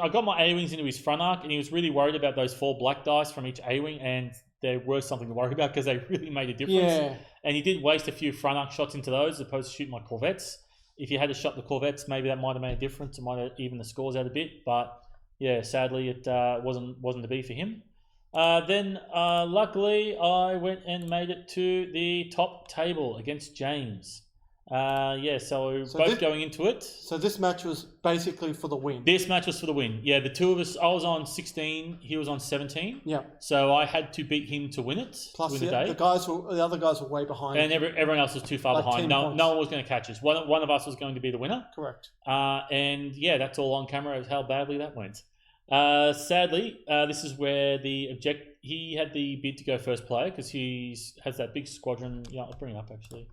[SPEAKER 2] I got my A-wings into his front arc, and he was really worried about those 4 black dice from each A-wing, and there was something to worry about because they really made a difference. Yeah. And he did waste a few front arc shots into those as opposed to shooting my Corvettes. If you had to shot the Corvettes, maybe that might have made a difference. It might have evened the scores out a bit, but yeah, sadly it wasn't to be for him. Luckily, I went and made it to the top table against James. So both going into it.
[SPEAKER 1] So this match was basically for the win.
[SPEAKER 2] This match was for the win. Yeah, the two of us, I was on 16, he was on 17.
[SPEAKER 1] Yeah.
[SPEAKER 2] So I had to beat him to win it.
[SPEAKER 1] Plus,
[SPEAKER 2] the day.
[SPEAKER 1] the other guys were way behind.
[SPEAKER 2] And everyone else was too far behind. No one was going to catch us. One of us was going to be the winner.
[SPEAKER 1] Correct.
[SPEAKER 2] That's all on camera, how badly that went. Sadly, this is where he had the bid to go first player because he has that big squadron. Yeah, I'll bring it up actually.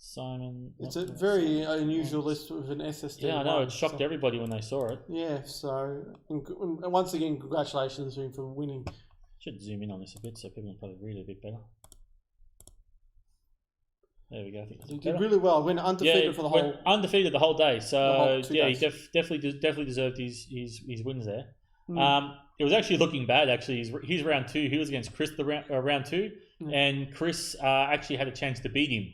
[SPEAKER 2] Simon.
[SPEAKER 1] It's a very unusual list with an SSD.
[SPEAKER 2] Yeah, I know. It shocked everybody when they saw it.
[SPEAKER 1] Yeah, so and once again, congratulations to him for winning.
[SPEAKER 2] Should zoom in on this a bit so people can probably read it a bit better. There we go. I think
[SPEAKER 1] he did really well. Went undefeated for the whole.
[SPEAKER 2] Undefeated the whole day. So he definitely deserved his wins there. It was actually looking bad. Actually, he's round 2. He was against Chris round 2, and Chris actually had a chance to beat him.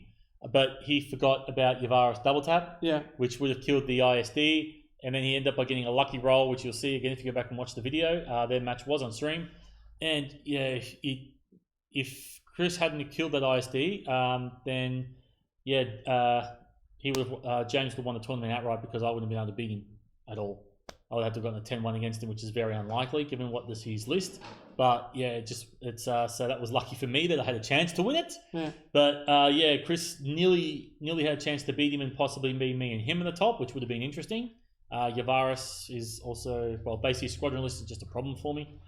[SPEAKER 2] but he forgot about Yavaris double tap,
[SPEAKER 1] Yeah.
[SPEAKER 2] which would have killed the ISD, and then he ended up by getting a lucky roll, which you'll see again if you go back and watch the video. Their match was on stream, and yeah, if Chris hadn't killed that ISD, then yeah, he would have, James would have won the tournament outright because I wouldn't have been able to beat him at all. I would have to have gotten a 10-1 against him, which is very unlikely given what this his list. But yeah, it's so that was lucky for me that I had a chance to win it.
[SPEAKER 1] Yeah.
[SPEAKER 2] But yeah, Chris nearly had a chance to beat him and possibly be me and him in the top, which would have been interesting. Yavaris is also, well, basically squadron list is just a problem for me.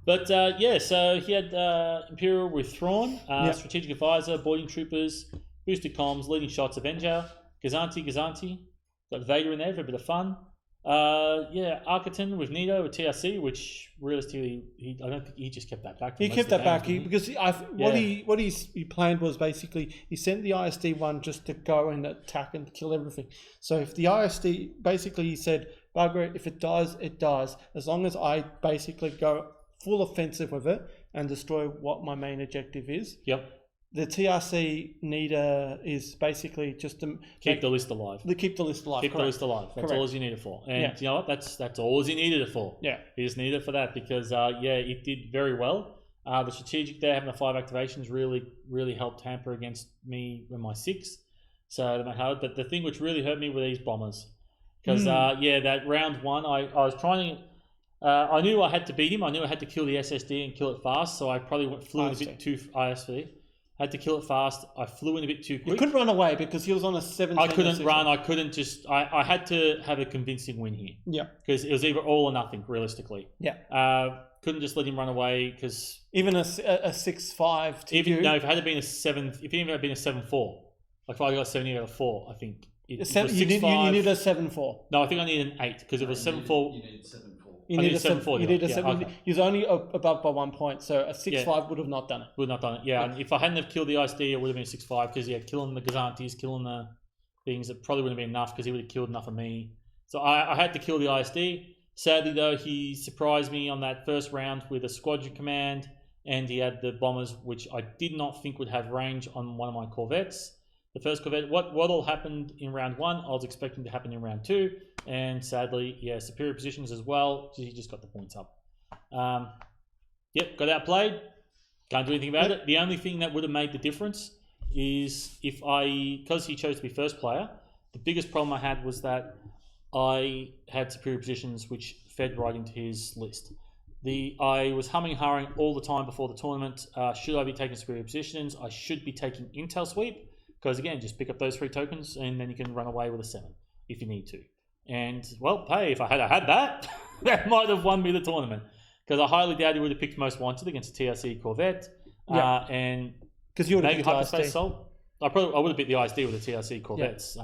[SPEAKER 2] But yeah, so he had Imperial with Thrawn, Strategic Advisor, Boarding Troopers, Boosted Comms, Leading Shots, Avenger, Gazanti, got Vader in there for a bit of fun. Yeah, Arcaton with Nito with TRC, which realistically, I don't think he just kept that back.
[SPEAKER 1] He kept that back because what he planned was basically he sent the ISD one just to go and attack and kill everything. So if the ISD basically he said, bugger it, if it dies, it dies. As long as I basically go full offensive with it and destroy what my main objective is.
[SPEAKER 2] Yep.
[SPEAKER 1] The TRC needer is basically just to
[SPEAKER 2] keep the list alive.
[SPEAKER 1] Keep the list alive.
[SPEAKER 2] Keep the list alive. That's all you need it for. And you know what? That's all you needed it for.
[SPEAKER 1] Yeah.
[SPEAKER 2] You just needed it for that because yeah, it did very well. The strategic there having the 5 activations really helped hamper against me with my 6. So that hard. But the thing which really hurt me were these bombers because yeah, that round 1 I was trying to. I knew I had to beat him. I knew I had to kill the SSD and kill it fast. So I probably flew in a bit too ISV. Had to kill it fast. I flew in a bit too quick.
[SPEAKER 1] You couldn't run away because he was on a 17.
[SPEAKER 2] I couldn't run. I couldn't just. I had to have a convincing win here.
[SPEAKER 1] Yeah.
[SPEAKER 2] Because it was either all or nothing, realistically.
[SPEAKER 1] Yeah.
[SPEAKER 2] Couldn't just let him run away because
[SPEAKER 1] even a 6-5 to
[SPEAKER 2] even
[SPEAKER 1] you.
[SPEAKER 2] no, if it had been a 7, if it had been a 7-4, like if I got 7, you got a 4. I think it was 6-5.
[SPEAKER 1] You need a 7-4.
[SPEAKER 2] No, I think I needed an 8 because it was 7-4.
[SPEAKER 3] You needed 7-4.
[SPEAKER 1] You need a 7-4. You need a 7.
[SPEAKER 2] Okay.
[SPEAKER 1] He was only above by 1 point, so a 6-5 would have not done it.
[SPEAKER 2] Would not done it. Yeah, and if I hadn't have killed the ISD, it would have been 6-5 because killing the Gazantis, killing the things, it probably wouldn't have been enough because he would have killed enough of me. So I had to kill the ISD. Sadly though, he surprised me on that first round with a squadron command, and he had the bombers, which I did not think would have range on one of my corvettes. The first corvette, what all happened in round 1, I was expecting to happen in round 2, and sadly, yeah, superior positions as well. He just got the points up. Yep, got outplayed. Can't do anything about it. The only thing that would have made the difference is because he chose to be first player, the biggest problem I had was that I had superior positions which fed right into his list. I was humming and hawing all the time before the tournament. Should I be taking superior positions? I should be taking intel sweep. Because again, just pick up those 3 tokens and then you can run away with a 7 if you need to. And well, hey, if I had that, that might have won me the tournament. Because I highly doubt he would have picked most wanted against a TRC Corvette. And
[SPEAKER 1] because you would
[SPEAKER 2] maybe
[SPEAKER 1] have
[SPEAKER 2] Hyperspace Assault. I would have beat the ISD with the TRC Corvettes.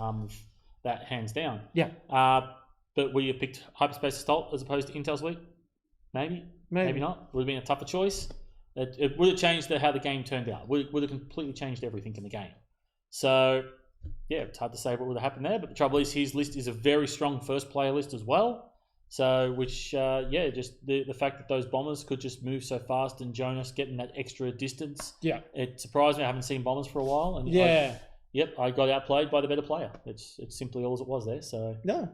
[SPEAKER 2] That hands down.
[SPEAKER 1] Yeah.
[SPEAKER 2] But would you have picked Hyperspace Assault as opposed to Intel Sweep? Maybe not. Would have been a tougher choice. It would have changed how the game turned out. Would have completely changed everything in the game. So, yeah, it's hard to say what would have happened there. But the trouble is his list is a very strong first player list as well. So, which, yeah, just the fact that those bombers could just move so fast and Jonas getting that extra distance. Yeah. It surprised me. I haven't seen bombers for a while. And I got outplayed by the better player. It's simply all as it was there. So, no,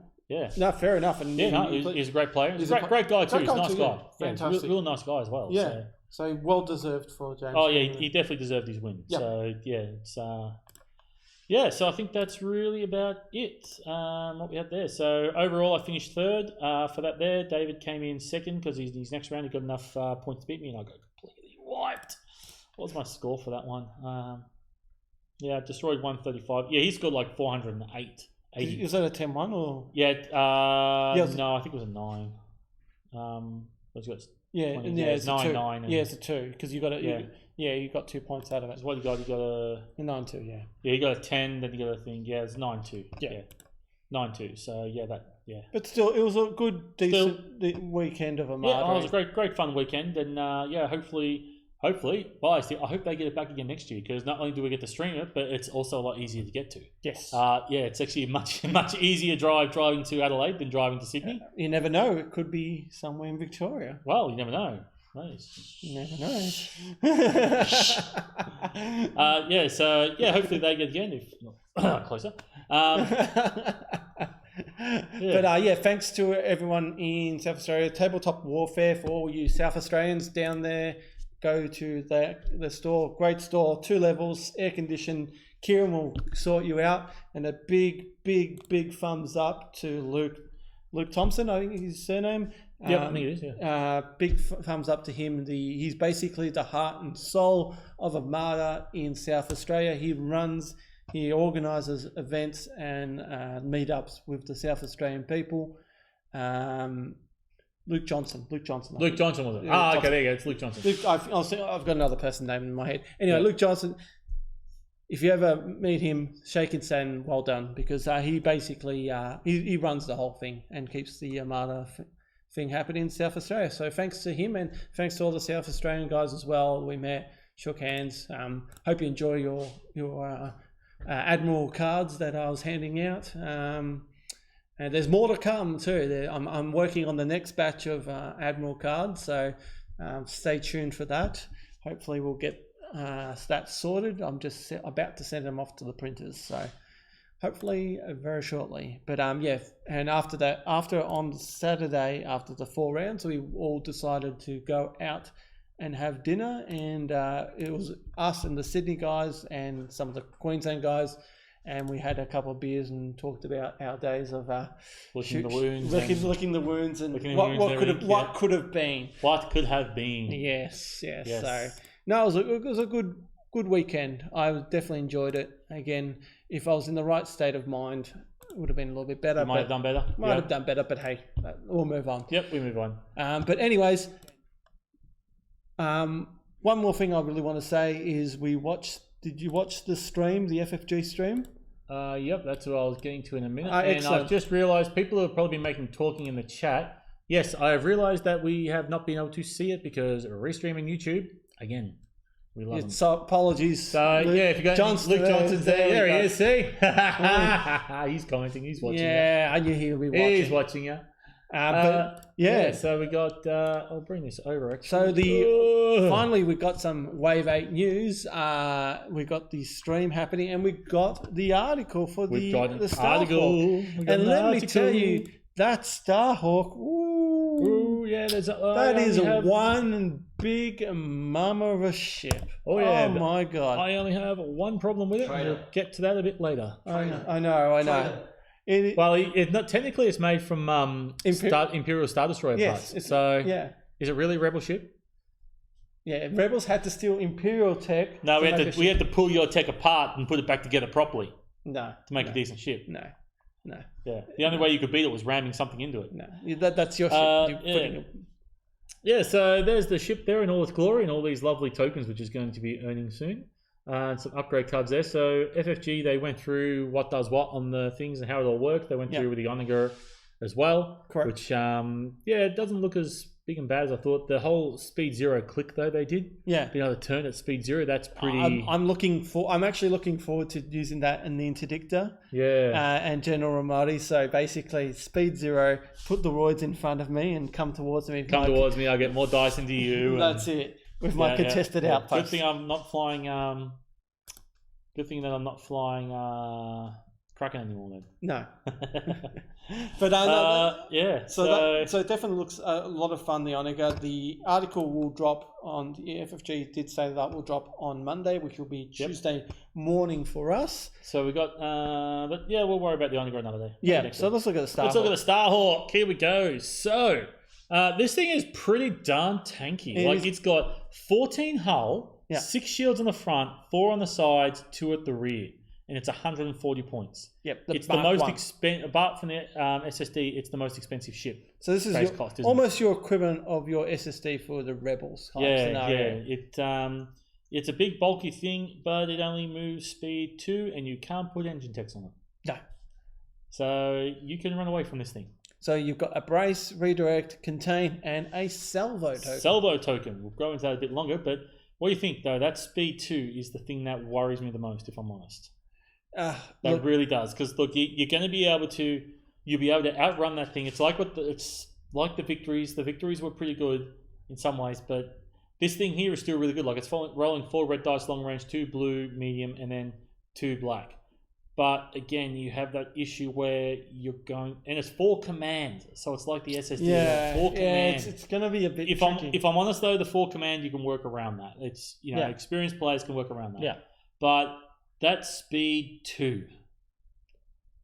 [SPEAKER 2] fair enough. And he's a great player. He's a great guy too. He's a nice guy. Fantastic. Real nice guy as well. Yeah.
[SPEAKER 1] So well deserved for James.
[SPEAKER 2] Oh yeah, he definitely deserved his win. Yep. So yeah, it's so I think that's really about it. What we had there. So overall, I finished 3rd for that there. David came in 2nd because his next round he got enough points to beat me, and I got completely wiped. What was my score for that one? Yeah, destroyed 135. Yeah, he scored like 408. 80.
[SPEAKER 1] Is that a 10-1 or?
[SPEAKER 2] Yeah. No, I think it was a 9. What's got?
[SPEAKER 1] It's
[SPEAKER 2] 9-9.
[SPEAKER 1] Yeah, it's a 2 because you got it. You got 2 points out of it.
[SPEAKER 2] So what you got? You got a
[SPEAKER 1] 9-2. Yeah.
[SPEAKER 2] Yeah, you got a 10. Then you got a thing. Yeah, it's 9-2. Yeah. 9-2. So yeah,
[SPEAKER 1] But still, it was a good, decent weekend of Armada.
[SPEAKER 2] Yeah, it was a great fun weekend, and hopefully, well, I hope they get it back again next year because not only do we get to stream it, but it's also a lot easier to get to.
[SPEAKER 1] Yes.
[SPEAKER 2] It's actually a much easier driving to Adelaide than driving to Sydney.
[SPEAKER 1] You never know; it could be somewhere in Victoria.
[SPEAKER 2] Well, you never know.
[SPEAKER 1] Nice. You never know.
[SPEAKER 2] Yeah, so yeah, hopefully they get again if not closer.
[SPEAKER 1] But yeah, thanks to everyone in South Australia. Tabletop Warfare for all you South Australians down there. Go to the store, great store, 2 levels, air conditioned. Kieran will sort you out, and a big thumbs up to Luke Thompson, I think is his surname.
[SPEAKER 2] Yeah, I think it is. Yeah.
[SPEAKER 1] Big thumbs up to him. He's basically the heart and soul of Armada in South Australia. He organises events and meetups with the South Australian people. Luke Johnson.
[SPEAKER 2] Luke Johnson was it? Okay, there you go. It's Luke Johnson.
[SPEAKER 1] I've got another person name in my head. Anyway,
[SPEAKER 2] Yeah.
[SPEAKER 1] Luke Johnson. If you ever meet him, shake and say well done, because he basically he runs the whole thing and keeps the Armada thing happening in South Australia. So thanks to him, and thanks to all the South Australian guys as well. We met, shook hands. Hope you enjoy your Admiral cards that I was handing out. And there's more to come too. I'm working on the next batch of Admiral cards, so stay tuned for that. Hopefully we'll get that sorted. I'm just about to send them off to the printers, so hopefully very shortly. But yeah, and after on Saturday, after the 4 rounds, we all decided to go out and have dinner, and it was us and the Sydney guys and some of the Queensland guys, and we had a couple of beers and talked about our days of
[SPEAKER 2] licking the wounds,
[SPEAKER 1] licking the wounds, and what could have been.
[SPEAKER 2] What could have been.
[SPEAKER 1] Yes. So no, it was a good weekend. I definitely enjoyed it. Again, if I was in the right state of mind, it would have been a little bit better.
[SPEAKER 2] Might have done better.
[SPEAKER 1] Might have done better, but hey, we'll move on.
[SPEAKER 2] Yep, we move on.
[SPEAKER 1] But anyways, one more thing I really want to say is did you watch the stream, the FFG stream?
[SPEAKER 2] Yep, that's what I was getting to in a minute. And
[SPEAKER 1] excellent.
[SPEAKER 2] I've just realised people have probably been talking in the chat. Yes, I have realised that we have not been able to see it because we're restreaming YouTube. Again, we love them.
[SPEAKER 1] So apologies.
[SPEAKER 2] So
[SPEAKER 1] Luke,
[SPEAKER 2] yeah, if you got Luke Johnson's there he is. See, he's commenting. He's watching.
[SPEAKER 1] Yeah, I knew he would be watching.
[SPEAKER 2] He's watching you.
[SPEAKER 1] But yeah,
[SPEAKER 2] so we got. I'll bring this over. Actually,
[SPEAKER 1] so finally we got some Wave 8 news. We got the stream happening, and we got the article for the Starhawk. And let me tell you, that Starhawk.
[SPEAKER 2] Ooh, yeah,
[SPEAKER 1] that is one big mama of a ship.
[SPEAKER 2] Oh yeah!
[SPEAKER 1] Oh my god!
[SPEAKER 2] I only have one problem with it. And we'll get to that a bit later.
[SPEAKER 1] I know.
[SPEAKER 2] Technically it's made from Imperial Star Destroyer parts. So
[SPEAKER 1] yeah,
[SPEAKER 2] is it really a Rebel ship?
[SPEAKER 1] Yeah, Rebels had to steal Imperial tech.
[SPEAKER 2] No, we had to pull your tech apart and put it back together properly.
[SPEAKER 1] No,
[SPEAKER 2] to make a decent ship.
[SPEAKER 1] No.
[SPEAKER 2] Yeah, the only way you could beat it was ramming something into it.
[SPEAKER 1] No, that's your ship.
[SPEAKER 2] Yeah, so there's the ship there in all its glory and all these lovely tokens, which is going to be earning soon. And some upgrade cards there. So FFG, they went through what does what on the things and how it all worked. They went through with the Onager as well.
[SPEAKER 1] Correct.
[SPEAKER 2] Which, it doesn't look as big and bad as I thought. The whole Speed Zero click, though, they did. Yeah. Being able to turn at Speed Zero, that's pretty...
[SPEAKER 1] I'm actually looking forward to using that in the Interdictor.
[SPEAKER 2] Yeah.
[SPEAKER 1] And General Ramadi. So basically, Speed Zero, put the roids in front of me and come towards me.
[SPEAKER 2] Towards me, I'll get more dice into you.
[SPEAKER 1] That's it. With my contested outpost.
[SPEAKER 2] Good thing I'm not flying... Good thing that I'm not flying Kraken anymore then.
[SPEAKER 1] No. But So it definitely looks a lot of fun, the Onager. The article will drop on the FFG did say that will drop on Monday, which will be Tuesday morning for us.
[SPEAKER 2] So we got we'll worry about the Onager another day.
[SPEAKER 1] Yeah, so let's look at the Starhawk.
[SPEAKER 2] Let's look at the Starhawk. Here we go. So this thing is pretty darn tanky. It's got 14 hull. Yeah. 6 shields on the front, 4 on the sides, 2 at the rear, and it's 140 points.
[SPEAKER 1] Yep,
[SPEAKER 2] it's the most expensive. Apart from the SSD, it's the most expensive ship.
[SPEAKER 1] So this is almost your equivalent of your SSD for the Rebels scenario.
[SPEAKER 2] Yeah. It's a big bulky thing, but it only moves speed 2, and you can't put engine techs on it.
[SPEAKER 1] No.
[SPEAKER 2] So you can run away from this thing.
[SPEAKER 1] So you've got a brace, redirect, contain, and a salvo token.
[SPEAKER 2] We'll go into that a bit longer, but. What do you think, though? That speed 2 is the thing that worries me the most, if I'm honest. That really does, because look, you're going to be able to, you'll be able to outrun that thing. It's like the victories. The victories were pretty good in some ways, but this thing here is still really good. Like it's rolling 4 red dice long range, 2 blue medium, and then 2 black. But again, you have that issue where you're going, and it's 4 command, so it's like the SSD.
[SPEAKER 1] Yeah,
[SPEAKER 2] 4 command.
[SPEAKER 1] it's going to be a bit
[SPEAKER 2] If I'm honest though, the 4 command you can work around that. It's experienced players can work around that.
[SPEAKER 1] Yeah.
[SPEAKER 2] But that speed 2,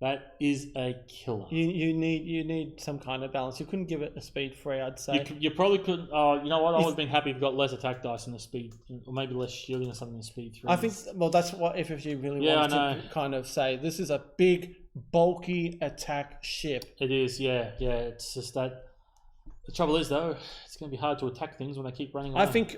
[SPEAKER 2] that is a killer.
[SPEAKER 1] You need some kind of balance. You couldn't give it a speed 3, I'd say.
[SPEAKER 2] You probably could. You know what? I would have been happy if you got less attack dice in the speed, or maybe less shielding or something in speed 3.
[SPEAKER 1] I think, well, that's what FFG really
[SPEAKER 2] Yeah,
[SPEAKER 1] wants
[SPEAKER 2] I
[SPEAKER 1] to kind of say. This is a big, bulky attack ship.
[SPEAKER 2] It is, yeah. It's just that. The trouble is, though, it's going to be hard to attack things when they keep running away.
[SPEAKER 1] I think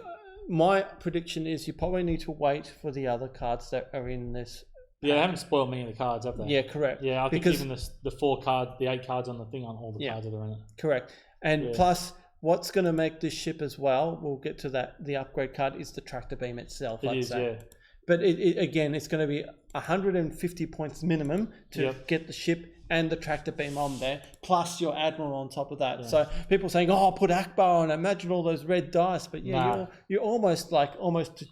[SPEAKER 1] my prediction is you probably need to wait for the other cards that are in this.
[SPEAKER 2] Yeah, they haven't spoiled many of the cards, have they?
[SPEAKER 1] Yeah, correct.
[SPEAKER 2] Yeah, I think
[SPEAKER 1] Because-
[SPEAKER 2] even the 4 cards, the 8 cards on the thing on all the cards that are in it.
[SPEAKER 1] Correct. And
[SPEAKER 2] Yeah.
[SPEAKER 1] plus, what's going to make this ship as well, we'll get to that, the upgrade card, is the tractor beam itself,
[SPEAKER 2] It
[SPEAKER 1] I'd
[SPEAKER 2] is,
[SPEAKER 1] say.
[SPEAKER 2] yeah.
[SPEAKER 1] But again, it's going to be 150 points minimum to get the ship and the tractor beam on there, plus your admiral on top of that.
[SPEAKER 2] Yeah.
[SPEAKER 1] So people saying, "Oh, put Akbar on." Imagine all those red dice, but you're almost to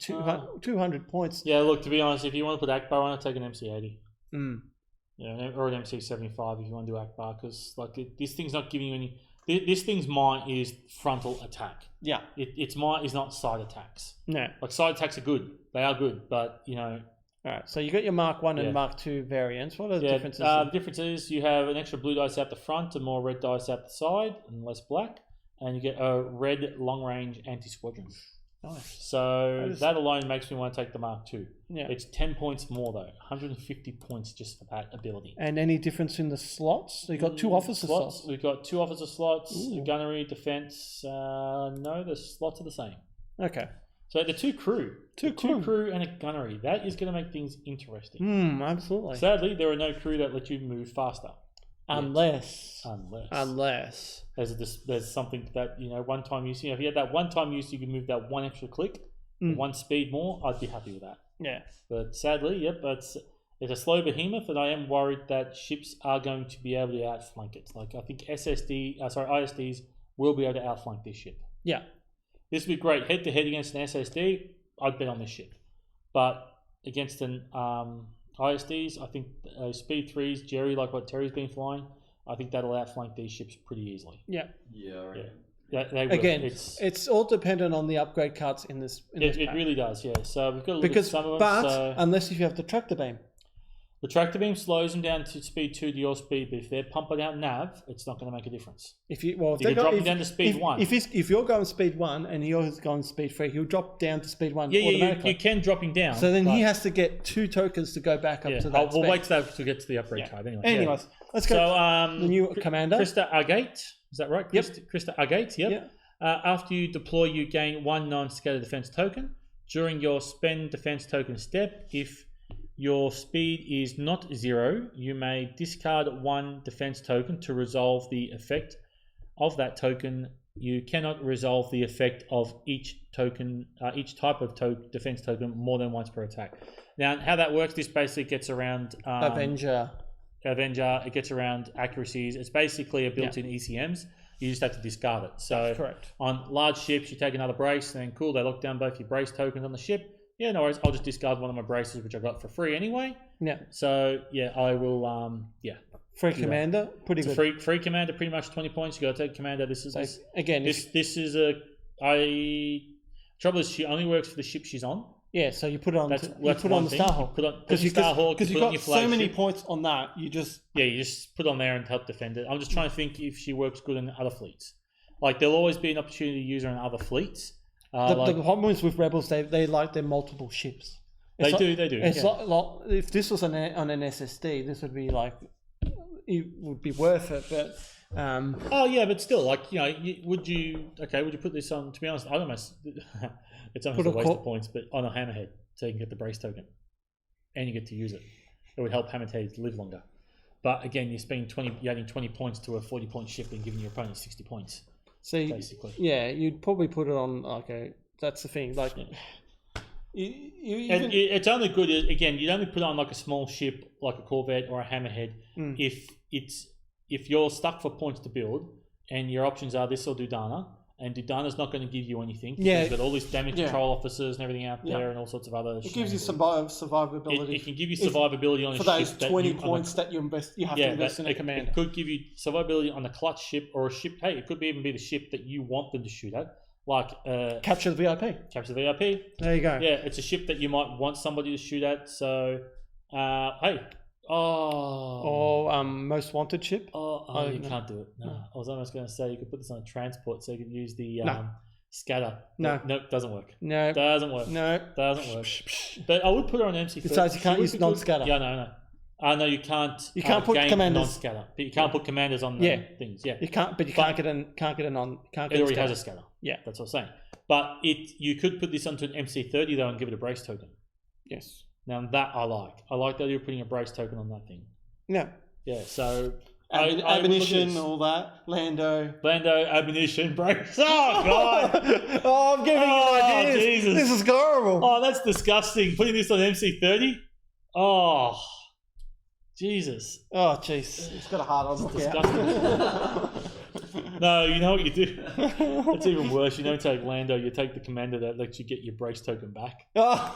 [SPEAKER 1] 200 points.
[SPEAKER 2] Yeah, look, to be honest, if you want to put Akbar on it, take an MC80.
[SPEAKER 1] Mm.
[SPEAKER 2] Yeah, or an MC75 if you want to do Akbar, because like this thing's not giving you any. This thing's might is frontal attack.
[SPEAKER 1] Yeah.
[SPEAKER 2] Its might is not side attacks.
[SPEAKER 1] No.
[SPEAKER 2] Like side attacks are good. They are good, but
[SPEAKER 1] All right. So you got your Mark 1 and Mark 2 variants. What are the differences?
[SPEAKER 2] The difference is you have an extra blue dice out the front and more red dice out the side and less black, and you get a red long range anti-squadron.
[SPEAKER 1] Nice.
[SPEAKER 2] So that alone makes me want to take the Mark 2.
[SPEAKER 1] Yeah.
[SPEAKER 2] It's 10 points more though, 150 points just for that ability.
[SPEAKER 1] And any difference in the slots? So you got 2 officer slots.
[SPEAKER 2] We've got 2 officer slots,
[SPEAKER 1] Ooh.
[SPEAKER 2] gunnery, defense. No, the slots are the same.
[SPEAKER 1] Okay.
[SPEAKER 2] So the 2 crew.
[SPEAKER 1] Two
[SPEAKER 2] Two
[SPEAKER 1] crew.
[SPEAKER 2] crew and a gunnery. That is going to make things interesting.
[SPEAKER 1] Absolutely.
[SPEAKER 2] Sadly, there are no crew that let you move faster.
[SPEAKER 1] Unless
[SPEAKER 2] There's something that, one time use. If you had that one time use, you can move that 1 extra click, 1 speed more. I'd be happy with that.
[SPEAKER 1] Yeah.
[SPEAKER 2] But sadly, it's a slow behemoth, and I am worried that ships are going to be able to outflank it. Like I think ISDs will be able to outflank this ship.
[SPEAKER 1] Yeah.
[SPEAKER 2] This would be great head to head against an SSD. I'd bet on this ship, but against an ISDs, I think speed 3s, Jerry, like what Terry's been flying, I think that'll outflank these ships pretty easily.
[SPEAKER 1] Yeah.
[SPEAKER 3] Yeah, I reckon.
[SPEAKER 2] They will.
[SPEAKER 1] Again, it's all dependent on the upgrade cards in this.
[SPEAKER 2] It really does, yeah. So we've got to look at some of them.
[SPEAKER 1] But unless if you have the tractor beam.
[SPEAKER 2] The tractor beam slows them down to speed 2 to your speed, but if they're pumping out nav, it's not going to make a difference.
[SPEAKER 1] If you
[SPEAKER 2] can drop him down to speed 1.
[SPEAKER 1] If you're going speed 1 and you're going speed 3, he'll drop down to speed 1 automatically.
[SPEAKER 2] You can drop him down.
[SPEAKER 1] So then he has to get 2 tokens to go back up to that
[SPEAKER 2] we'll
[SPEAKER 1] speed.
[SPEAKER 2] wait to get to the upgrade card anyway.
[SPEAKER 1] Anyways, let's go to the new commander.
[SPEAKER 2] Krista Agate, is that right?
[SPEAKER 1] Yep.
[SPEAKER 2] Krista Agate, yep.
[SPEAKER 1] Yep.
[SPEAKER 2] After you deploy, you gain 1 non-scatter defense token. During your spend defense token step, if your speed is not 0, you may discard 1 defense token to resolve the effect of that token. You cannot resolve the effect of each token, each type of defense token more than once per attack. Now, how that works, this basically gets around Avenger. It gets around accuracies. It's basically a built-in ECMs. You just have to discard it. So
[SPEAKER 1] that's correct. On
[SPEAKER 2] large ships, you take another brace, and then cool, they lock down both your brace tokens on the ship. Yeah, no worries. I'll just discard one of my braces, which I got for free anyway.
[SPEAKER 1] Yeah.
[SPEAKER 2] So yeah, I will.
[SPEAKER 1] Free commander, pretty
[SPEAKER 2] it's
[SPEAKER 1] good.
[SPEAKER 2] Free commander, pretty much 20 points. You got to take commander. This is
[SPEAKER 1] So,
[SPEAKER 2] this.
[SPEAKER 1] Again,
[SPEAKER 2] This is a. Trouble is, she only works for the ship she's on.
[SPEAKER 1] Yeah, so you put it on.
[SPEAKER 2] That's
[SPEAKER 1] you put it on the Starhawk
[SPEAKER 2] because you've
[SPEAKER 1] got so many points on that. You just
[SPEAKER 2] put it on there and help defend it. I'm just trying to think if she works good in other fleets. Like there'll always be an opportunity to use her in other fleets.
[SPEAKER 1] The problem is with Rebels, they like their multiple ships.
[SPEAKER 2] They do.
[SPEAKER 1] It's like if this was on an SSD, this would be like it would be worth it. But
[SPEAKER 2] but still, would you put this on? To be honest, I'd almost it's almost a waste of points, but on a hammerhead, so you can get the brace token, and you get to use it. It would help hammerheads live longer. But again, you're adding 20 points to a 40-point ship and giving your opponent 60 points.
[SPEAKER 1] So
[SPEAKER 2] basically,
[SPEAKER 1] you'd probably put it on. That's the thing. Like,
[SPEAKER 2] it's only good again. You'd only put it on like a small ship, like a Corvette or a Hammerhead, if you're stuck for points to build, and your options are this or Dudana, And Dudana's not going to give you anything.
[SPEAKER 1] Yeah.
[SPEAKER 2] You've got all these damage
[SPEAKER 1] Yeah.
[SPEAKER 2] control officers and everything out
[SPEAKER 1] Yeah.
[SPEAKER 2] there and all sorts of other
[SPEAKER 1] It gives you
[SPEAKER 2] shenanigans.
[SPEAKER 1] survivability.
[SPEAKER 2] It can give you survivability on a
[SPEAKER 1] for
[SPEAKER 2] ship
[SPEAKER 1] those
[SPEAKER 2] that
[SPEAKER 1] 20
[SPEAKER 2] you,
[SPEAKER 1] points that you have to invest in a commander.
[SPEAKER 2] It could give you survivability on a clutch ship or a ship. Hey, it could even be the ship that you want them to shoot at, like
[SPEAKER 1] Capture the VIP.
[SPEAKER 2] Capture the VIP.
[SPEAKER 1] There you go.
[SPEAKER 2] Yeah, it's a ship that you might want somebody to shoot at. So, hey,
[SPEAKER 1] Or most wanted ship.
[SPEAKER 2] you can't do it. No. I was almost going to say you could put this on a transport, so you could use the
[SPEAKER 1] No.
[SPEAKER 2] scatter.
[SPEAKER 1] No.
[SPEAKER 2] Nope, doesn't work.
[SPEAKER 1] No.
[SPEAKER 2] Doesn't work.
[SPEAKER 1] No.
[SPEAKER 2] Doesn't work. But I would put her on MC.
[SPEAKER 1] Besides, you can't use non-scatter.
[SPEAKER 2] Yeah, no. No, you can't.
[SPEAKER 1] You can't put
[SPEAKER 2] gain
[SPEAKER 1] commanders.
[SPEAKER 2] non-scatter, but you can't put commanders on the things. Yeah,
[SPEAKER 1] You can't, but you can't get a non. Can't get
[SPEAKER 2] it already
[SPEAKER 1] scatter.
[SPEAKER 2] has a scatter.
[SPEAKER 1] Yeah.
[SPEAKER 2] That's what I'm saying. But you could put this onto an MC30 though and give it a brace token.
[SPEAKER 1] Yes.
[SPEAKER 2] Now that I like. I like that you're putting a brace token on that thing.
[SPEAKER 1] No.
[SPEAKER 2] Yeah. So I would look
[SPEAKER 1] Ammunition,
[SPEAKER 2] at this.
[SPEAKER 1] all that. Lando,
[SPEAKER 2] ammunition, brace. Oh god.
[SPEAKER 1] Oh, I'm giving you ideas.
[SPEAKER 2] Jesus.
[SPEAKER 1] This is horrible.
[SPEAKER 2] Oh, that's disgusting. Putting this on MC30. Oh, Jesus.
[SPEAKER 1] Oh, jeez. It's got a hard on.
[SPEAKER 2] Disgusting. No, you know what you do? It's even worse. You don't take Lando, you take the commander that lets you get your brace token back.
[SPEAKER 1] Oh.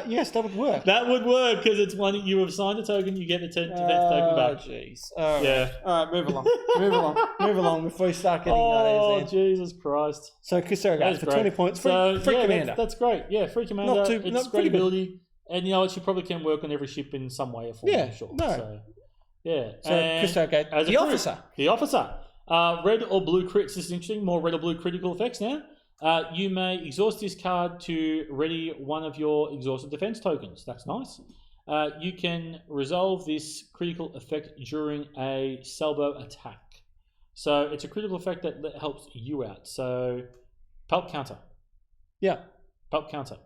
[SPEAKER 1] Yes, that would work.
[SPEAKER 2] That would work because it's one you have signed a token, you get the defense token back.
[SPEAKER 1] Oh, jeez. All right.
[SPEAKER 2] Yeah.
[SPEAKER 1] All right, move along. Move along before we start getting
[SPEAKER 2] Oh,
[SPEAKER 1] ideas in.
[SPEAKER 2] Jesus Christ.
[SPEAKER 1] So, Kusera
[SPEAKER 2] That's
[SPEAKER 1] for
[SPEAKER 2] great.
[SPEAKER 1] 20 points. Free
[SPEAKER 2] So, yeah,
[SPEAKER 1] commander.
[SPEAKER 2] That's great. Yeah, free commander.
[SPEAKER 1] Not too-
[SPEAKER 2] it's
[SPEAKER 1] not
[SPEAKER 2] great
[SPEAKER 1] pretty good.
[SPEAKER 2] ability. And you know what? You probably can work on every ship in some way or form.
[SPEAKER 1] Yeah,
[SPEAKER 2] I'm sure.
[SPEAKER 1] no.
[SPEAKER 2] So, yeah.
[SPEAKER 1] So,
[SPEAKER 2] And
[SPEAKER 1] Kusera,
[SPEAKER 2] as a
[SPEAKER 1] the
[SPEAKER 2] crew,
[SPEAKER 1] officer.
[SPEAKER 2] The officer. Red or blue crits. This is interesting. More red or blue critical effects now. You may exhaust this card to ready one of your exhausted defense tokens. That's nice. You can resolve this critical effect during a salvo attack. So it's a critical effect that helps you out. So pulp counter.
[SPEAKER 1] Yeah.
[SPEAKER 2] Pulp counter.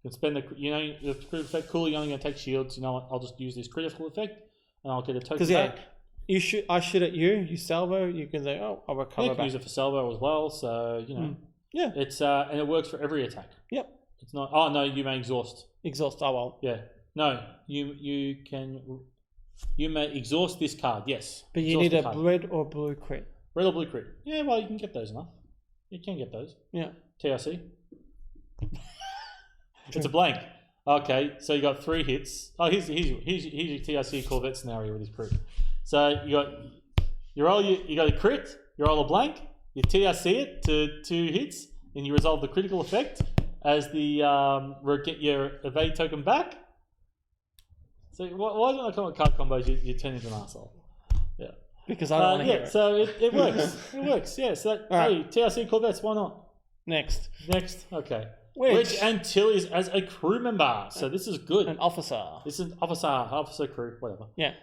[SPEAKER 2] You can spend the critical effect. Cool. You're only going to take shields. You know what? I'll just use this critical effect and I'll get a token back.
[SPEAKER 1] I shoot at you. You salvo. You can say, "Oh, I'll recover
[SPEAKER 2] You
[SPEAKER 1] back."
[SPEAKER 2] can use it for salvo as well. So
[SPEAKER 1] Yeah.
[SPEAKER 2] it's and it works for every attack.
[SPEAKER 1] Yep.
[SPEAKER 2] It's not. Oh no, you may exhaust.
[SPEAKER 1] Exhaust. Oh well.
[SPEAKER 2] Yeah. No, you may exhaust this card. Yes.
[SPEAKER 1] But you
[SPEAKER 2] Exhaust
[SPEAKER 1] need
[SPEAKER 2] the
[SPEAKER 1] a
[SPEAKER 2] card.
[SPEAKER 1] red or blue crit.
[SPEAKER 2] Red or blue crit. Yeah. Well, you can get those enough. You can get those.
[SPEAKER 1] Yeah.
[SPEAKER 2] TRC. It's a blank. Okay, so you got 3 hits. Oh, here's your TRC Corvette scenario with his crit. So you got you got a crit. You roll a blank. You TRC it to 2 hits, and you resolve the critical effect as the get your evade token back. So why don't I call it card combos? You turn into an asshole. Yeah.
[SPEAKER 1] Because I don't want to hear it.
[SPEAKER 2] So it works. It works. Yeah. So hey, TRC Corvettes, why not?
[SPEAKER 1] Next.
[SPEAKER 2] Okay.
[SPEAKER 1] Wedge
[SPEAKER 2] Antilles as a crew member. So this is good.
[SPEAKER 1] An officer.
[SPEAKER 2] This is officer crew, whatever.
[SPEAKER 1] Yeah.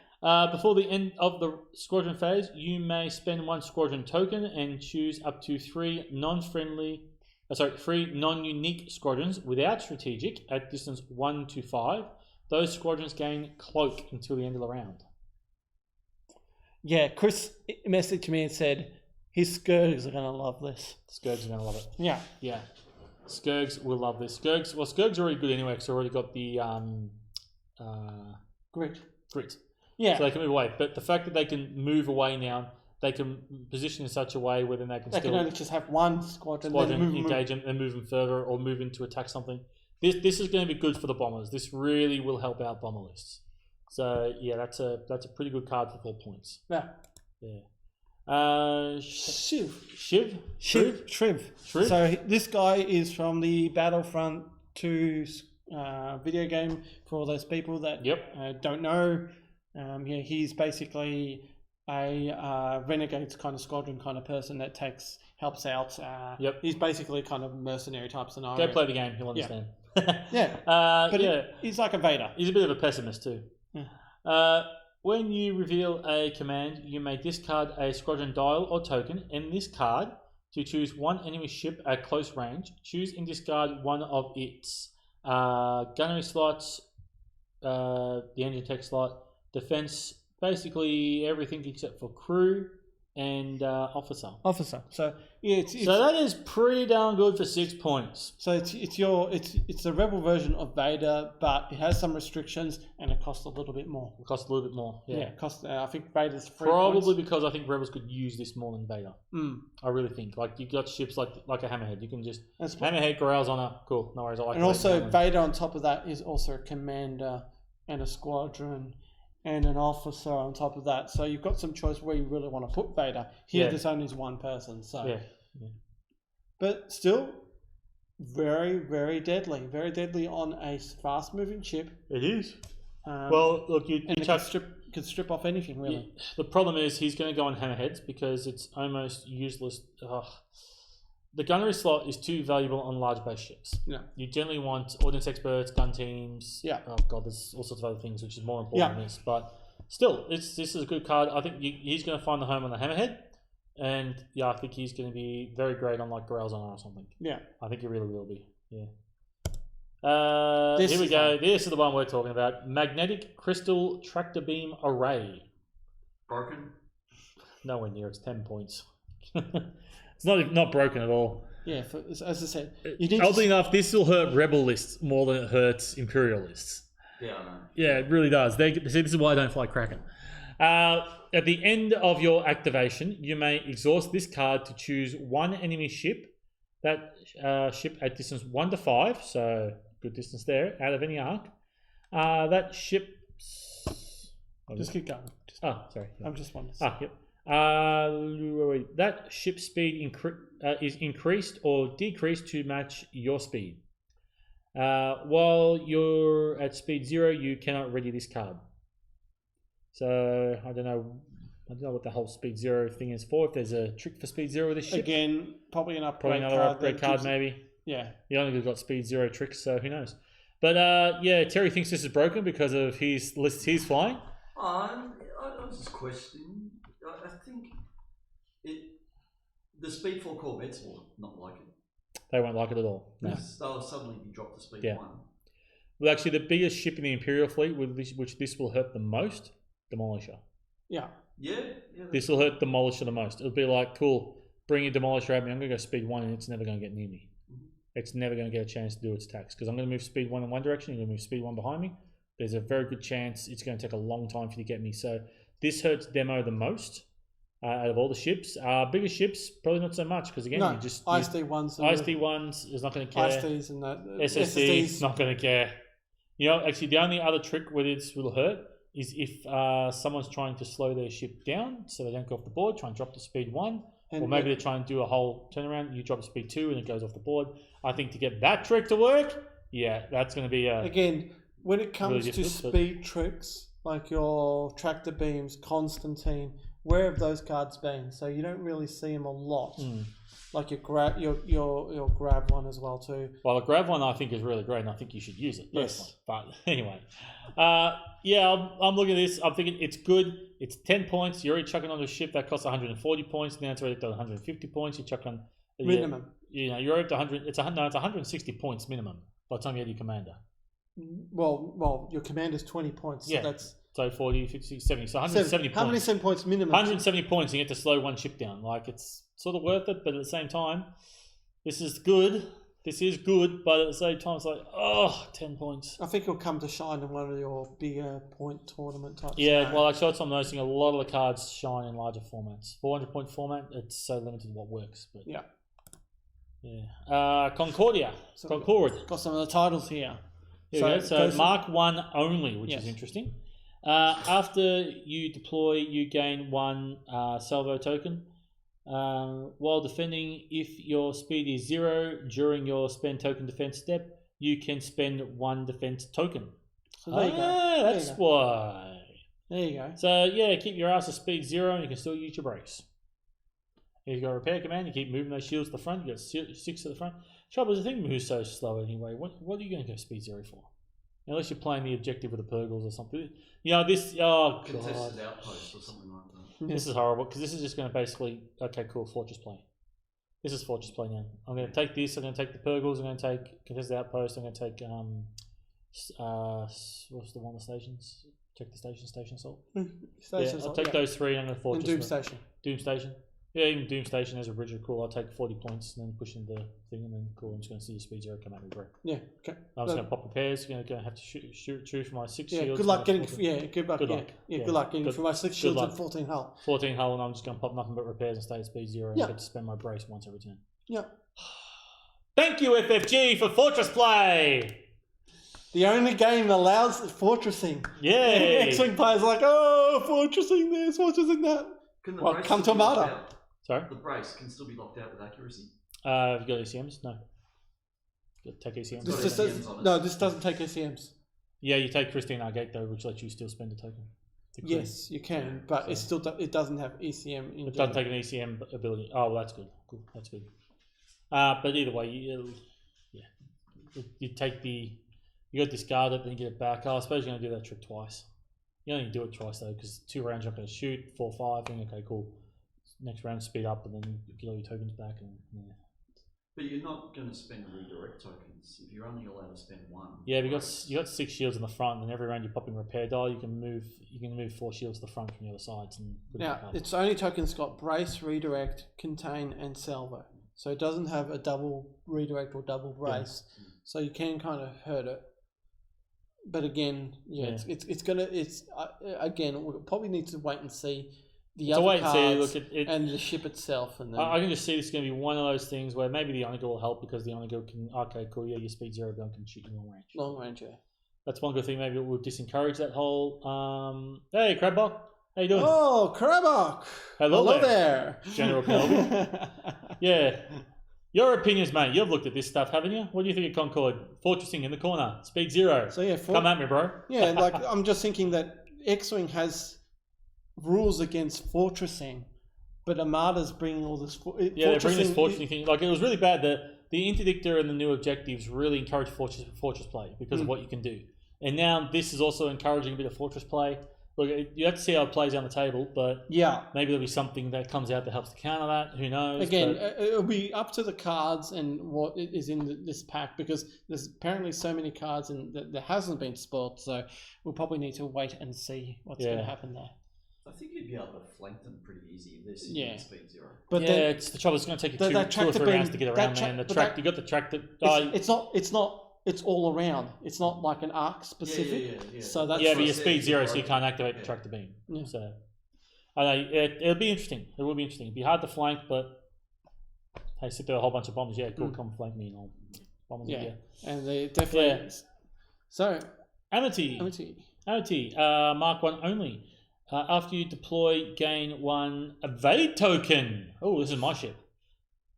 [SPEAKER 2] Before the end of the squadron phase, you may spend 1 squadron token and choose up to 3 non-unique squadrons without strategic at distance 1 to 5. Those squadrons gain cloak until the end of the round.
[SPEAKER 1] Yeah, Chris messaged me and said his Skirgs are going to love this.
[SPEAKER 2] Skirgs are going to love it.
[SPEAKER 1] Yeah.
[SPEAKER 2] Yeah. Skirgs will love this. Skirgs are already good anyway because they already got the grit.
[SPEAKER 1] Yeah.
[SPEAKER 2] So they can move away. But the fact that they can move away now, they can position in such a way where then they can
[SPEAKER 1] only just have 1 squadron then
[SPEAKER 2] engage them and move them further or move in to attack something. This is going to be good for the bombers. This really will help out bomber lists. So yeah, that's a pretty good card for 4 points.
[SPEAKER 1] Yeah.
[SPEAKER 2] Yeah.
[SPEAKER 1] Shriv.
[SPEAKER 2] Shriv.
[SPEAKER 1] So this guy is from the Battlefront 2 video game. For all those people that don't know, he's basically a renegades kind of squadron kind of person that helps out. He's basically kind of mercenary type scenario.
[SPEAKER 2] Go play the game, you'll understand.
[SPEAKER 1] He's like a Vader.
[SPEAKER 2] He's a bit of a pessimist too.
[SPEAKER 1] Yeah.
[SPEAKER 2] When you reveal a command, you may discard a squadron dial or token in this card to choose 1 enemy ship at close range. Choose and discard 1 of its gunnery slots, the engine tech slot, defense, basically everything except for crew, and officer.
[SPEAKER 1] Officer. So yeah, it's
[SPEAKER 2] So that is pretty darn good for 6 points.
[SPEAKER 1] so it's the rebel version of Vader, but it has some restrictions and it costs a little bit more.
[SPEAKER 2] It costs a little bit more. Yeah.
[SPEAKER 1] Yeah, it costs. I think Vader's 3
[SPEAKER 2] Probably
[SPEAKER 1] points.
[SPEAKER 2] because I think Rebels could use this more than Vader. I really think. Like, you got ships like a Hammerhead. You can just
[SPEAKER 1] That's
[SPEAKER 2] Hammerhead, Corrals on her. Cool. No worries. I like
[SPEAKER 1] and
[SPEAKER 2] that.
[SPEAKER 1] also Vader on top of that is also a commander and a squadron and an officer on top of that. So you've got some choice where you really want to put Vader. Here,
[SPEAKER 2] Yeah.
[SPEAKER 1] there's only one person. So,
[SPEAKER 2] Yeah.
[SPEAKER 1] but still, very, very deadly. Very deadly on a fast-moving ship.
[SPEAKER 2] It is.
[SPEAKER 1] Um,
[SPEAKER 2] Well, look, you
[SPEAKER 1] and it
[SPEAKER 2] chuck.
[SPEAKER 1] could strip off anything really.
[SPEAKER 2] The problem is he's going to go on Hammerheads because it's almost useless. The gunnery slot is too valuable on large base ships.
[SPEAKER 1] Yeah.
[SPEAKER 2] You generally want ordnance experts, gun teams.
[SPEAKER 1] Yeah.
[SPEAKER 2] Oh god, there's all sorts of other things which is more important than this. But still, this is a good card. I think he's going to find the home on the Hammerhead, and yeah, I think he's going to be very great on like Growlzana or something.
[SPEAKER 1] Yeah.
[SPEAKER 2] I think he really will be. Yeah.
[SPEAKER 1] This
[SPEAKER 2] Here we
[SPEAKER 1] is
[SPEAKER 2] go.
[SPEAKER 1] one.
[SPEAKER 2] This is the one we're talking about. Magnetic Crystal Tractor Beam Array.
[SPEAKER 3] Broken.
[SPEAKER 2] Nowhere near. It's 10 points. It's not broken at all.
[SPEAKER 1] Yeah, as I said, you need
[SPEAKER 2] Oddly
[SPEAKER 1] to,
[SPEAKER 2] enough, this will hurt Rebel lists more than it hurts Imperial lists.
[SPEAKER 3] Yeah, I know.
[SPEAKER 2] Yeah, it really does. See, this is why I don't fly Kraken. At the end of your activation, you may exhaust this card to choose one enemy ship. That ship at distance 1 to 5, so good distance there, out of any arc. That ship.
[SPEAKER 1] just keep going.
[SPEAKER 2] Sorry.
[SPEAKER 1] I'm just wondering.
[SPEAKER 2] Yep. That ship speed is increased or decreased to match your speed. While you're at speed 0, you cannot ready this card. So I don't know what the whole speed 0 thing is for. If there's a trick for speed 0 with this ship,
[SPEAKER 1] Again, probably an upgrade
[SPEAKER 2] probably another
[SPEAKER 1] card.
[SPEAKER 2] upgrade
[SPEAKER 1] that
[SPEAKER 2] card
[SPEAKER 1] gives-
[SPEAKER 2] maybe.
[SPEAKER 1] Yeah.
[SPEAKER 2] He only got speed 0 tricks, so who knows? But yeah, Terry thinks this is broken because of his lists he's flying.
[SPEAKER 3] I was just questioning. I think the Speed 4 Corvettes will not like it.
[SPEAKER 2] They won't like it at all. No.
[SPEAKER 3] Because they'll suddenly be dropped to Speed
[SPEAKER 2] Yeah.
[SPEAKER 3] 1.
[SPEAKER 2] Well, actually, the biggest ship in the Imperial fleet, which this will hurt the most, Demolisher.
[SPEAKER 1] Yeah.
[SPEAKER 3] Yeah.
[SPEAKER 2] This will hurt Demolisher the most. It'll be like, cool, bring your Demolisher at me. I'm going to go speed 1 and it's never going to get near me. It's never going to get a chance to do its attacks because I'm going to move speed 1 in one direction. You're going to move speed 1 behind me. There's a very good chance it's going to take a long time for you to get me. So this hurts Demo the most out of all the ships. Bigger ships, probably not so much because again,
[SPEAKER 1] No,
[SPEAKER 2] you just...
[SPEAKER 1] ISD ones.
[SPEAKER 2] ISD ones is not going to care.
[SPEAKER 1] ISDs and that.
[SPEAKER 2] SSD is not going to care. You know, actually, the only other trick where this will hurt is if someone's trying to slow their ship down so they don't go off the board, try and drop to speed 1. Or maybe they're trying to do a whole turnaround, you drop to speed 2 and it goes off the board. I think to get that trick to work, yeah, that's going to be...
[SPEAKER 1] Again, when it comes
[SPEAKER 2] really
[SPEAKER 1] to
[SPEAKER 2] difficult,
[SPEAKER 1] speed tricks, like your tractor beams, Constantine, where have those cards been? So you don't really see them a lot. Like your grab one as well too.
[SPEAKER 2] Well, the grab one I think is really great and I think you should use it.
[SPEAKER 1] Yes.
[SPEAKER 2] Personally. But anyway, yeah, I'm looking at this. I'm thinking it's good. It's 10 points. You're already chucking on a ship that costs 140 points. Now it's already to 150 points. You chuck on...
[SPEAKER 1] Minimum.
[SPEAKER 2] You're up to 100. It's 160 points minimum by the time you have your commander.
[SPEAKER 1] Well, your commander's 20 points. So
[SPEAKER 2] Yeah.
[SPEAKER 1] that's
[SPEAKER 2] So 40, 50, 70. So 170
[SPEAKER 1] How many
[SPEAKER 2] points.
[SPEAKER 1] 7 points minimum?
[SPEAKER 2] 170 points and you get to slow one ship down. Like, it's sort of worth it, but at the same time, this is good. This is good, but at the same time, it's like, 10 points.
[SPEAKER 1] I think it'll come to shine in one of your bigger point tournament types.
[SPEAKER 2] Yeah, well, actually, I'm noticing a lot of the cards shine in larger formats. 400-point format, it's so limited what works. But
[SPEAKER 1] Yeah.
[SPEAKER 2] Yeah. Concordia.
[SPEAKER 1] So-
[SPEAKER 2] Concord.
[SPEAKER 1] Got some of the titles here.
[SPEAKER 2] Here we go. So
[SPEAKER 1] goes-
[SPEAKER 2] Mark 1 only, which
[SPEAKER 1] Yes.
[SPEAKER 2] is interesting. After you deploy, you gain 1 salvo token. While defending, if your speed is 0 during your spend token defense step, you can spend 1 defense token.
[SPEAKER 1] So there you go. There you
[SPEAKER 2] That's
[SPEAKER 1] go.
[SPEAKER 2] why.
[SPEAKER 1] There you go.
[SPEAKER 2] So yeah, keep your ass at speed 0 and you can still use your brakes. If you've got a repair command, you keep moving those shields to the front, you got 6 at the front. Trouble is, the thing moves so slow anyway. What are you going to go speed 0 for? Unless you're playing the objective with the Purgles or something. You know, this... Oh, God.
[SPEAKER 3] Contested outpost or something like that.
[SPEAKER 2] This is horrible, because this is just going to basically... Okay, cool, Fortress play. This is Fortress play now. I'm going to take this, I'm going to take the Purgles, I'm going to take Contested Outpost, I'm going to take... what's the one of the stations? Check the station assault.
[SPEAKER 1] Station
[SPEAKER 2] I'll take those 3 and I'm going to
[SPEAKER 1] And
[SPEAKER 2] Fortress.
[SPEAKER 1] Doom Station.
[SPEAKER 2] Doom Station. Yeah, even Doom Station as a bridge are cool. I'll take 40 points and then push in the thing, and then cool. I'm just going to see your speed 0 come at me, bro.
[SPEAKER 1] Yeah. Okay.
[SPEAKER 2] I'm just going to pop repairs. Going to have to shoot true for my 6
[SPEAKER 1] Yeah.
[SPEAKER 2] shields.
[SPEAKER 1] Good luck getting.
[SPEAKER 2] 14.
[SPEAKER 1] Yeah. Good luck.
[SPEAKER 2] Good
[SPEAKER 1] Yeah.
[SPEAKER 2] luck.
[SPEAKER 1] Yeah.
[SPEAKER 2] Yeah.
[SPEAKER 1] Good luck getting
[SPEAKER 2] Good-
[SPEAKER 1] for my 6
[SPEAKER 2] good
[SPEAKER 1] shields
[SPEAKER 2] luck.
[SPEAKER 1] and 14 hull.
[SPEAKER 2] 14 hull, and I'm just going to pop nothing but repairs and stay at speed 0 and
[SPEAKER 1] Yeah.
[SPEAKER 2] get to spend my brace once every turn.
[SPEAKER 1] Yeah.
[SPEAKER 2] Thank you, FFG, for Fortress Play.
[SPEAKER 1] The only game that allows fortressing.
[SPEAKER 2] Yay!
[SPEAKER 1] X-Wing players are like, oh, fortressing this, fortressing that.
[SPEAKER 3] Can the
[SPEAKER 1] Well,
[SPEAKER 3] brace
[SPEAKER 1] come
[SPEAKER 3] still
[SPEAKER 1] to
[SPEAKER 3] be locked
[SPEAKER 1] Armada.
[SPEAKER 3] out?
[SPEAKER 2] Sorry?
[SPEAKER 3] The brace can still be locked out with accuracy.
[SPEAKER 2] Have you got ECMs? No. Take ECMs.
[SPEAKER 1] This
[SPEAKER 3] got
[SPEAKER 1] just
[SPEAKER 3] ACMs
[SPEAKER 1] does,
[SPEAKER 3] on it.
[SPEAKER 1] no, this doesn't take ACMs.
[SPEAKER 2] Yeah, you take Christine Argate though, which lets you still spend a token. to clear.
[SPEAKER 1] Yes, you can, but it still it doesn't have ECM in
[SPEAKER 2] It doesn't take an ECM ability. Oh, well, that's good. Cool. That's good. But either way, you take you got discard it, then you get it back. Oh, I suppose you're going to do that trick twice. You only do it twice though, because 2 rounds you're not going to shoot, 4, 5, then okay, cool. Next round speed up, and then you get all your tokens back. And yeah.
[SPEAKER 3] But you're not going to spend redirect tokens if you're only allowed to spend 1.
[SPEAKER 2] Yeah, you got 6 shields in the front, and every round you're popping repair die. You can move 4 shields to the front from the other sides. And put it
[SPEAKER 1] Now,
[SPEAKER 2] back up.
[SPEAKER 1] its only token's got brace, redirect, contain, and salvo. So it doesn't have a double redirect or double brace.
[SPEAKER 3] Yeah.
[SPEAKER 1] So you can kind of hurt it. But again, again, we'll probably need to wait and see the
[SPEAKER 2] So
[SPEAKER 1] other
[SPEAKER 2] wait and see.
[SPEAKER 1] cards
[SPEAKER 2] Look,
[SPEAKER 1] and the ship itself. And then
[SPEAKER 2] I can just see this is going to be one of those things where maybe the Onaga will help because the Onaga can. Okay, cool. Yeah, your speed 0 gun can shoot you long range.
[SPEAKER 1] long range, yeah.
[SPEAKER 2] That's one good thing. Maybe it will disencourage that whole. Hey, Crabbok, how you doing?
[SPEAKER 1] Oh, Karabok!
[SPEAKER 2] Hello
[SPEAKER 1] there.
[SPEAKER 2] General Kelvin. Yeah. Your opinions, mate. You've looked at this stuff, haven't you? What do you think of Concord? Fortressing in the corner. Speed 0.
[SPEAKER 1] So yeah,
[SPEAKER 2] Come at me, bro.
[SPEAKER 1] yeah, like I'm just thinking that X-Wing has rules against fortressing, but Armada's bringing all this.
[SPEAKER 2] Yeah, they're bringing this fortressing thing. Like, it was really bad that the Interdictor and the new objectives really encourage fortress play because of what you can do. And now this is also encouraging a bit of fortress play. Look, you have to see how it plays on the table, but
[SPEAKER 1] Yeah.
[SPEAKER 2] maybe there'll be something that comes out that helps to counter that. Who knows?
[SPEAKER 1] Again,
[SPEAKER 2] but
[SPEAKER 1] it'll be up to the cards and what is in this pack because there's apparently so many cards and that hasn't been spoiled. So we'll probably need to wait and see what's going to happen there.
[SPEAKER 3] I think you'd be able to flank them pretty easy if they're sitting
[SPEAKER 1] Yeah.
[SPEAKER 3] at speed 0.
[SPEAKER 1] But
[SPEAKER 2] yeah,
[SPEAKER 1] then
[SPEAKER 2] it's the trouble. It's going to take you
[SPEAKER 1] that
[SPEAKER 2] 2 or 3
[SPEAKER 1] tractor
[SPEAKER 2] rounds
[SPEAKER 1] beam-
[SPEAKER 2] to get
[SPEAKER 1] that
[SPEAKER 2] around,
[SPEAKER 1] tra-
[SPEAKER 2] man. The
[SPEAKER 1] but
[SPEAKER 2] track,
[SPEAKER 1] that-
[SPEAKER 2] you got the track that.
[SPEAKER 1] it's not. It's all around. It's not like an arc specific.
[SPEAKER 3] Yeah.
[SPEAKER 1] So that's
[SPEAKER 2] Yeah, but
[SPEAKER 3] what I
[SPEAKER 2] your
[SPEAKER 3] said,
[SPEAKER 2] speed 0,
[SPEAKER 3] you're
[SPEAKER 2] so you
[SPEAKER 3] right.
[SPEAKER 2] can't activate the
[SPEAKER 3] Yeah.
[SPEAKER 2] tractor beam.
[SPEAKER 1] Yeah.
[SPEAKER 2] So, I know it'll be interesting. It will be interesting. It'll be hard to flank, but hey, sit there with a whole bunch of bombers. Yeah, cool. Come flank me and I'll bombers.
[SPEAKER 1] yeah,
[SPEAKER 2] Yeah.
[SPEAKER 1] and they definitely.
[SPEAKER 2] Yeah.
[SPEAKER 1] So
[SPEAKER 2] Amity. Mark 1 only. After you deploy, gain 1 evade token. Oh, this is my ship.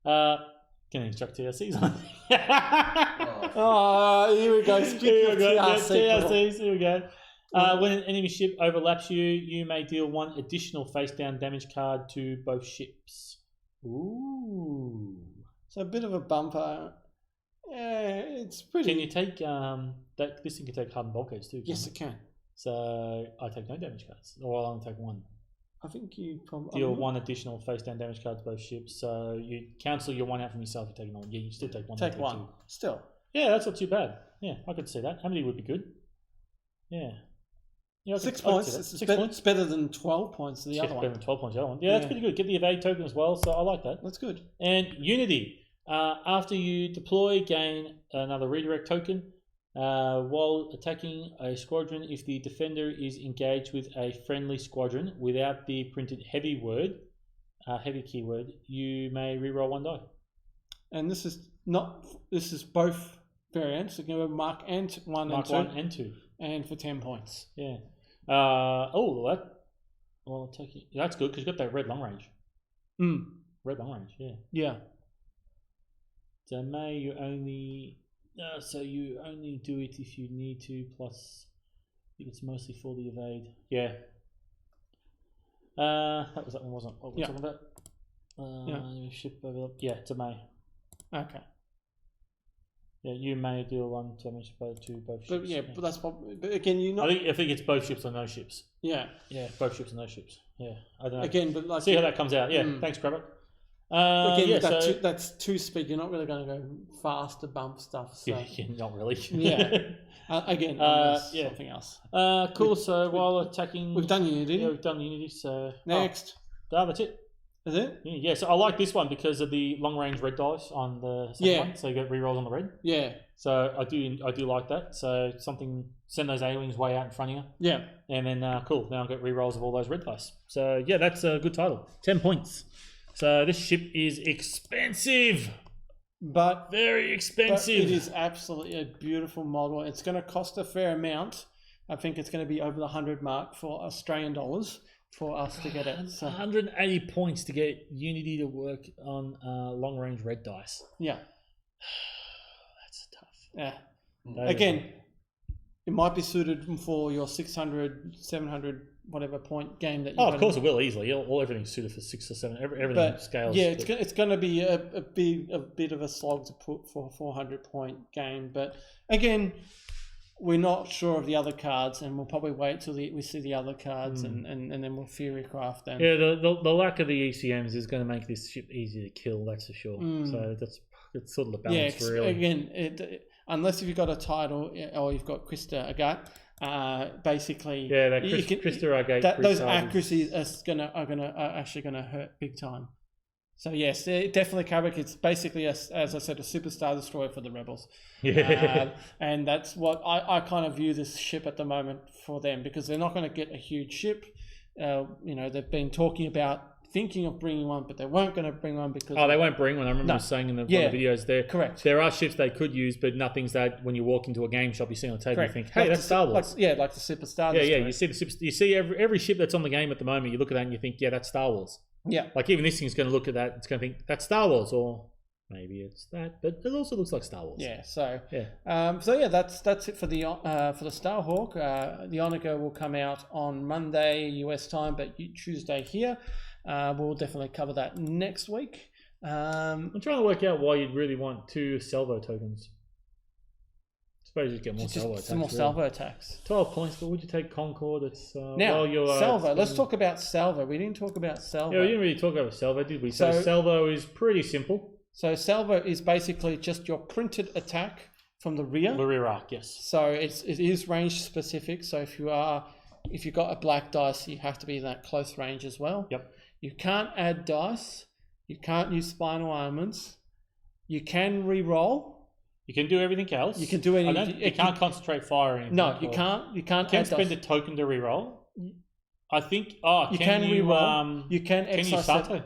[SPEAKER 2] Can instruct TRCs on it.
[SPEAKER 1] Oh, here we go. Speaking
[SPEAKER 2] Here
[SPEAKER 1] of
[SPEAKER 2] we go.
[SPEAKER 1] TRC,
[SPEAKER 2] TRCs, here we go. When an enemy ship overlaps you, you may deal 1 additional face-down damage card to both ships. Ooh.
[SPEAKER 1] so a bit of a bumper. Yeah, it's pretty.
[SPEAKER 2] Can you take that? This thing can take hardened bulkheads too.
[SPEAKER 1] Yes,
[SPEAKER 2] can't
[SPEAKER 1] it can.
[SPEAKER 2] it? So I take no damage cards, or I'll only take 1.
[SPEAKER 1] I think you probably
[SPEAKER 2] Deal 1 additional face-down damage card to both ships. So you cancel your 1 out from yourself. You're taking on. Yeah, you still take 1.
[SPEAKER 1] take 1.
[SPEAKER 2] 2.
[SPEAKER 1] Still,
[SPEAKER 2] Yeah, that's not too bad. Yeah, I could see that. How many would be good? Yeah. Yeah, I
[SPEAKER 1] 6
[SPEAKER 2] could see
[SPEAKER 1] points.
[SPEAKER 2] that.
[SPEAKER 1] It's
[SPEAKER 2] 6
[SPEAKER 1] better,
[SPEAKER 2] points.
[SPEAKER 1] it's better than 12 points to the
[SPEAKER 2] Yeah,
[SPEAKER 1] other
[SPEAKER 2] better
[SPEAKER 1] one.
[SPEAKER 2] than 12 points. The other one. Yeah, that's
[SPEAKER 1] Yeah.
[SPEAKER 2] pretty good. Get the evade token as well, so I like that.
[SPEAKER 1] That's good.
[SPEAKER 2] And Unity. After you deploy, gain another redirect token. While attacking a squadron, if the defender is engaged with a friendly squadron without the printed heavy keyword, you may reroll 1 die.
[SPEAKER 1] And this is not. This is both variants. You can have Mark and 1
[SPEAKER 2] Mark
[SPEAKER 1] and 2,
[SPEAKER 2] 1 and 2.
[SPEAKER 1] and for 10 points.
[SPEAKER 2] Yeah. That's good because you got that red long range. Red long range, yeah.
[SPEAKER 1] Yeah.
[SPEAKER 2] So may you only you only do it if you need to, plus I think it's mostly for the evade. Yeah. That one, wasn't it? What we're talking about? Ship over. Yeah, it's a may.
[SPEAKER 1] Okay.
[SPEAKER 2] Yeah, you may deal 1 damage to both ships.
[SPEAKER 1] But yeah, but that's probably. But again, you know.
[SPEAKER 2] I think it's both ships or no ships.
[SPEAKER 1] Yeah.
[SPEAKER 2] Yeah, both ships or no ships. Yeah, I don't know.
[SPEAKER 1] Again, but like.
[SPEAKER 2] See how that comes out. Yeah, thanks, Crabbit.
[SPEAKER 1] Again,
[SPEAKER 2] yeah,
[SPEAKER 1] that's 2 speed. You're not really going to go fast to bump stuff. So.
[SPEAKER 2] Yeah, not really.
[SPEAKER 1] Yeah. Again, something else.
[SPEAKER 2] Cool. So while attacking,
[SPEAKER 1] We've done Unity.
[SPEAKER 2] Yeah, we've done Unity. So
[SPEAKER 1] Next.
[SPEAKER 2] that's it.
[SPEAKER 1] Is it?
[SPEAKER 2] Yeah, so I like this one because of the long range red dice on the second one, so you get rerolls on the red.
[SPEAKER 1] Yeah.
[SPEAKER 2] So I do like that. So send those A-wings way out in front of you.
[SPEAKER 1] Yeah.
[SPEAKER 2] And then cool, now I get rerolls of all those red dice. So yeah, that's a good title. 10 points. So this ship is expensive.
[SPEAKER 1] But
[SPEAKER 2] Very expensive.
[SPEAKER 1] But it is absolutely a beautiful model. It's going to cost a fair amount. I think it's going to be over the 100 mark for Australian dollars for us to get it. So
[SPEAKER 2] 180 points to get Unity to work on long range red dice.
[SPEAKER 1] yeah,
[SPEAKER 2] That's tough.
[SPEAKER 1] yeah.
[SPEAKER 2] That is
[SPEAKER 1] Again, it might be suited for your 600, 700, whatever point game that you.
[SPEAKER 2] of course it will easily. Everything's suited for 6 or 7. Everything scales.
[SPEAKER 1] Yeah, it's going to be a bit of a slog to put for a 400 point game. But again, we're not sure of the other cards, and we'll probably wait till we see the other cards, and then we'll theory craft them.
[SPEAKER 2] Yeah, the lack of the ECMs is going to make this ship easier to kill. That's for sure. So it's sort of the balance, really.
[SPEAKER 1] Again, unless if you've got a title or you've got Krista Agat, basically,
[SPEAKER 2] yeah, Krista Agat,
[SPEAKER 1] those accuracies are actually gonna hurt big time. So yes, definitely Kabak. It's basically, as I said, a superstar destroyer for the rebels.
[SPEAKER 2] Yeah,
[SPEAKER 1] and that's what I kind of view this ship at the moment for them, because they're not going to get a huge ship. They've been thinking of bringing one, but they weren't going to bring one because
[SPEAKER 2] they won't bring one. I remember saying in one of the videos there.
[SPEAKER 1] Correct.
[SPEAKER 2] There are ships they could use, but nothing's that when you walk into a game shop, you see on the table,
[SPEAKER 1] Correct.
[SPEAKER 2] you think, hey,
[SPEAKER 1] like
[SPEAKER 2] that's Star Wars.
[SPEAKER 1] Like the superstar.
[SPEAKER 2] Yeah. You see every ship that's on the game at the moment. You look at that and you think, yeah, that's Star Wars.
[SPEAKER 1] Yeah.
[SPEAKER 2] Like even this thing's going to look at that. It's going to think that's Star Wars, or maybe it's that, but it also looks like Star Wars.
[SPEAKER 1] Yeah. So
[SPEAKER 2] yeah.
[SPEAKER 1] That's it for the Starhawk. The Onager will come out on Monday US time, but Tuesday here. We'll definitely cover that next week.
[SPEAKER 2] I'm trying to work out why you'd really want 2 salvo tokens. I suppose you'd get more salvo attacks.
[SPEAKER 1] Some more salvo attacks.
[SPEAKER 2] 12 points, but would you take Concord? It's
[SPEAKER 1] now salvo. Let's talk about salvo. We didn't talk about salvo.
[SPEAKER 2] Yeah, we didn't really talk about salvo, did we? So salvo is pretty simple.
[SPEAKER 1] So salvo is basically just your printed attack from the rear.
[SPEAKER 2] The rear arc, yes.
[SPEAKER 1] So it is range specific. So if you've got a black dice, you have to be in that close range as well.
[SPEAKER 2] Yep.
[SPEAKER 1] You can't add dice. You can't use spinal armaments. You can re-roll.
[SPEAKER 2] You can do everything else.
[SPEAKER 1] You can do anything.
[SPEAKER 2] You can't concentrate fire or anything.
[SPEAKER 1] No, you can't. You can't.
[SPEAKER 2] You can spend a token to re-roll. I think.
[SPEAKER 1] You can re-roll. You can
[SPEAKER 2] use Sato?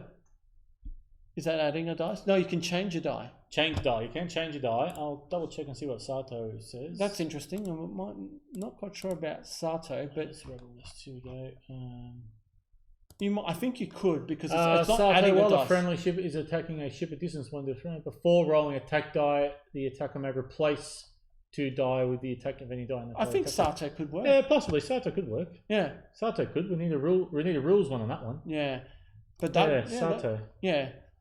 [SPEAKER 1] Is that adding a dice? No, you can change a die.
[SPEAKER 2] Change die. You can change a die. I'll double check and see what Sato says.
[SPEAKER 1] That's interesting. I'm not quite sure about Sato, but
[SPEAKER 2] rebel list. Here we go.
[SPEAKER 1] I think you could, because it's not
[SPEAKER 2] Sato,
[SPEAKER 1] adding a
[SPEAKER 2] while
[SPEAKER 1] dice.
[SPEAKER 2] a friendly ship is attacking a ship at distance 1 to 3, before rolling attack die, the attacker may replace 2 die with the attack of any die.
[SPEAKER 1] I think Sato could work.
[SPEAKER 2] Yeah, possibly Sato could work.
[SPEAKER 1] Yeah,
[SPEAKER 2] Sato could. We need a rules one on that one.
[SPEAKER 1] Yeah, but that
[SPEAKER 2] Sato.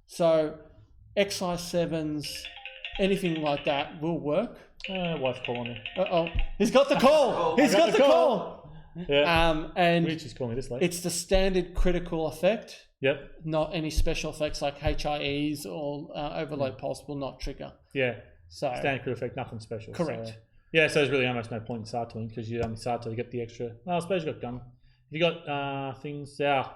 [SPEAKER 1] So XI7s, anything like that will work.
[SPEAKER 2] Wife's calling me.
[SPEAKER 1] He's got the call. He's got the call.
[SPEAKER 2] Yeah.
[SPEAKER 1] And
[SPEAKER 2] Richie's calling me this late.
[SPEAKER 1] It's the standard critical effect.
[SPEAKER 2] Yep.
[SPEAKER 1] Not any special effects like HIEs or overload pulse will not trigger.
[SPEAKER 2] Yeah.
[SPEAKER 1] So
[SPEAKER 2] standard critical effect, nothing special.
[SPEAKER 1] Correct.
[SPEAKER 2] So, there's really almost no point in Satoing, because you only Sato to get the extra. Well, I suppose you got gun. If you got things, I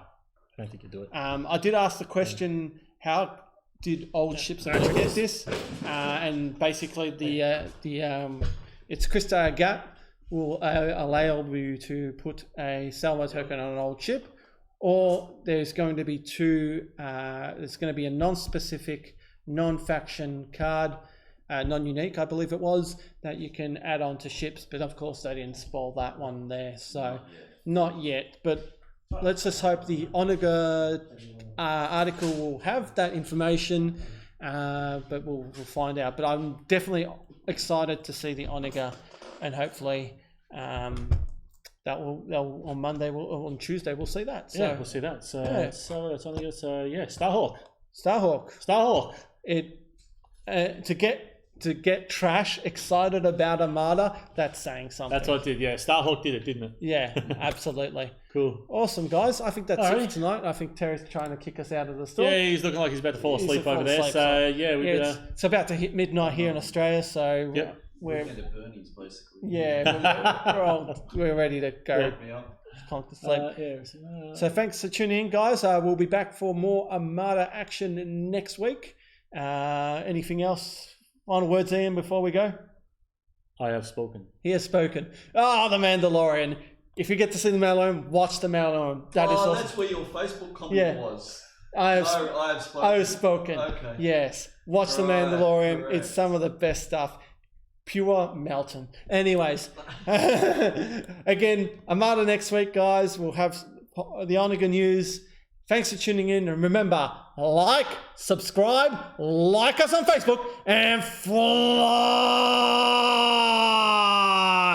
[SPEAKER 2] don't think you do it.
[SPEAKER 1] I did ask the question: how did old ships get this? And basically, it's Krista Agat will allow you to put a salvo token on an old ship, or there's going to be there's going to be a non-specific, non-faction card, non-unique, I believe it was, that you can add on to ships, but of course they didn't spoil that one there, so not yet. But let's just hope the Onager article will have that information, but we'll find out. But I'm definitely excited to see the Onager, and hopefully that will on Monday or on Tuesday we'll see that. So
[SPEAKER 2] we'll see that. So that's Onager. So Starhawk.
[SPEAKER 1] To get trash excited about Armada, that's saying something.
[SPEAKER 2] That's what it did. Yeah, Starhawk did it, didn't it?
[SPEAKER 1] Yeah, absolutely.
[SPEAKER 2] Cool.
[SPEAKER 1] Awesome, guys. I think that's it for tonight. I think Terry's trying to kick us out of the store.
[SPEAKER 2] Yeah, he's looking like he's about to fall asleep over there.
[SPEAKER 1] It's about to hit midnight here in Australia, so
[SPEAKER 3] We're at Bernie's basically.
[SPEAKER 1] Yeah, we're ready to go. Can't sleep.
[SPEAKER 2] Yeah.
[SPEAKER 1] So thanks for tuning in, guys. We'll be back for more Armada action next week. Anything else? Final words, Ian, before we go?
[SPEAKER 2] I have spoken.
[SPEAKER 1] He has spoken. Oh, The Mandalorian. If you get to see The Mandalorian, watch The Mandalorian. That is awesome.
[SPEAKER 3] That's where your Facebook comment was.
[SPEAKER 1] I have
[SPEAKER 3] spoken.
[SPEAKER 1] I have spoken.
[SPEAKER 3] Okay.
[SPEAKER 1] Yes. Watch The Mandalorian.
[SPEAKER 3] Correct.
[SPEAKER 1] It's some of the best stuff. Pure Melton. Anyways. Again, Armada next week, guys. We'll have the Onega news. Thanks for tuning in. And remember, like, subscribe, like us on Facebook, and fly!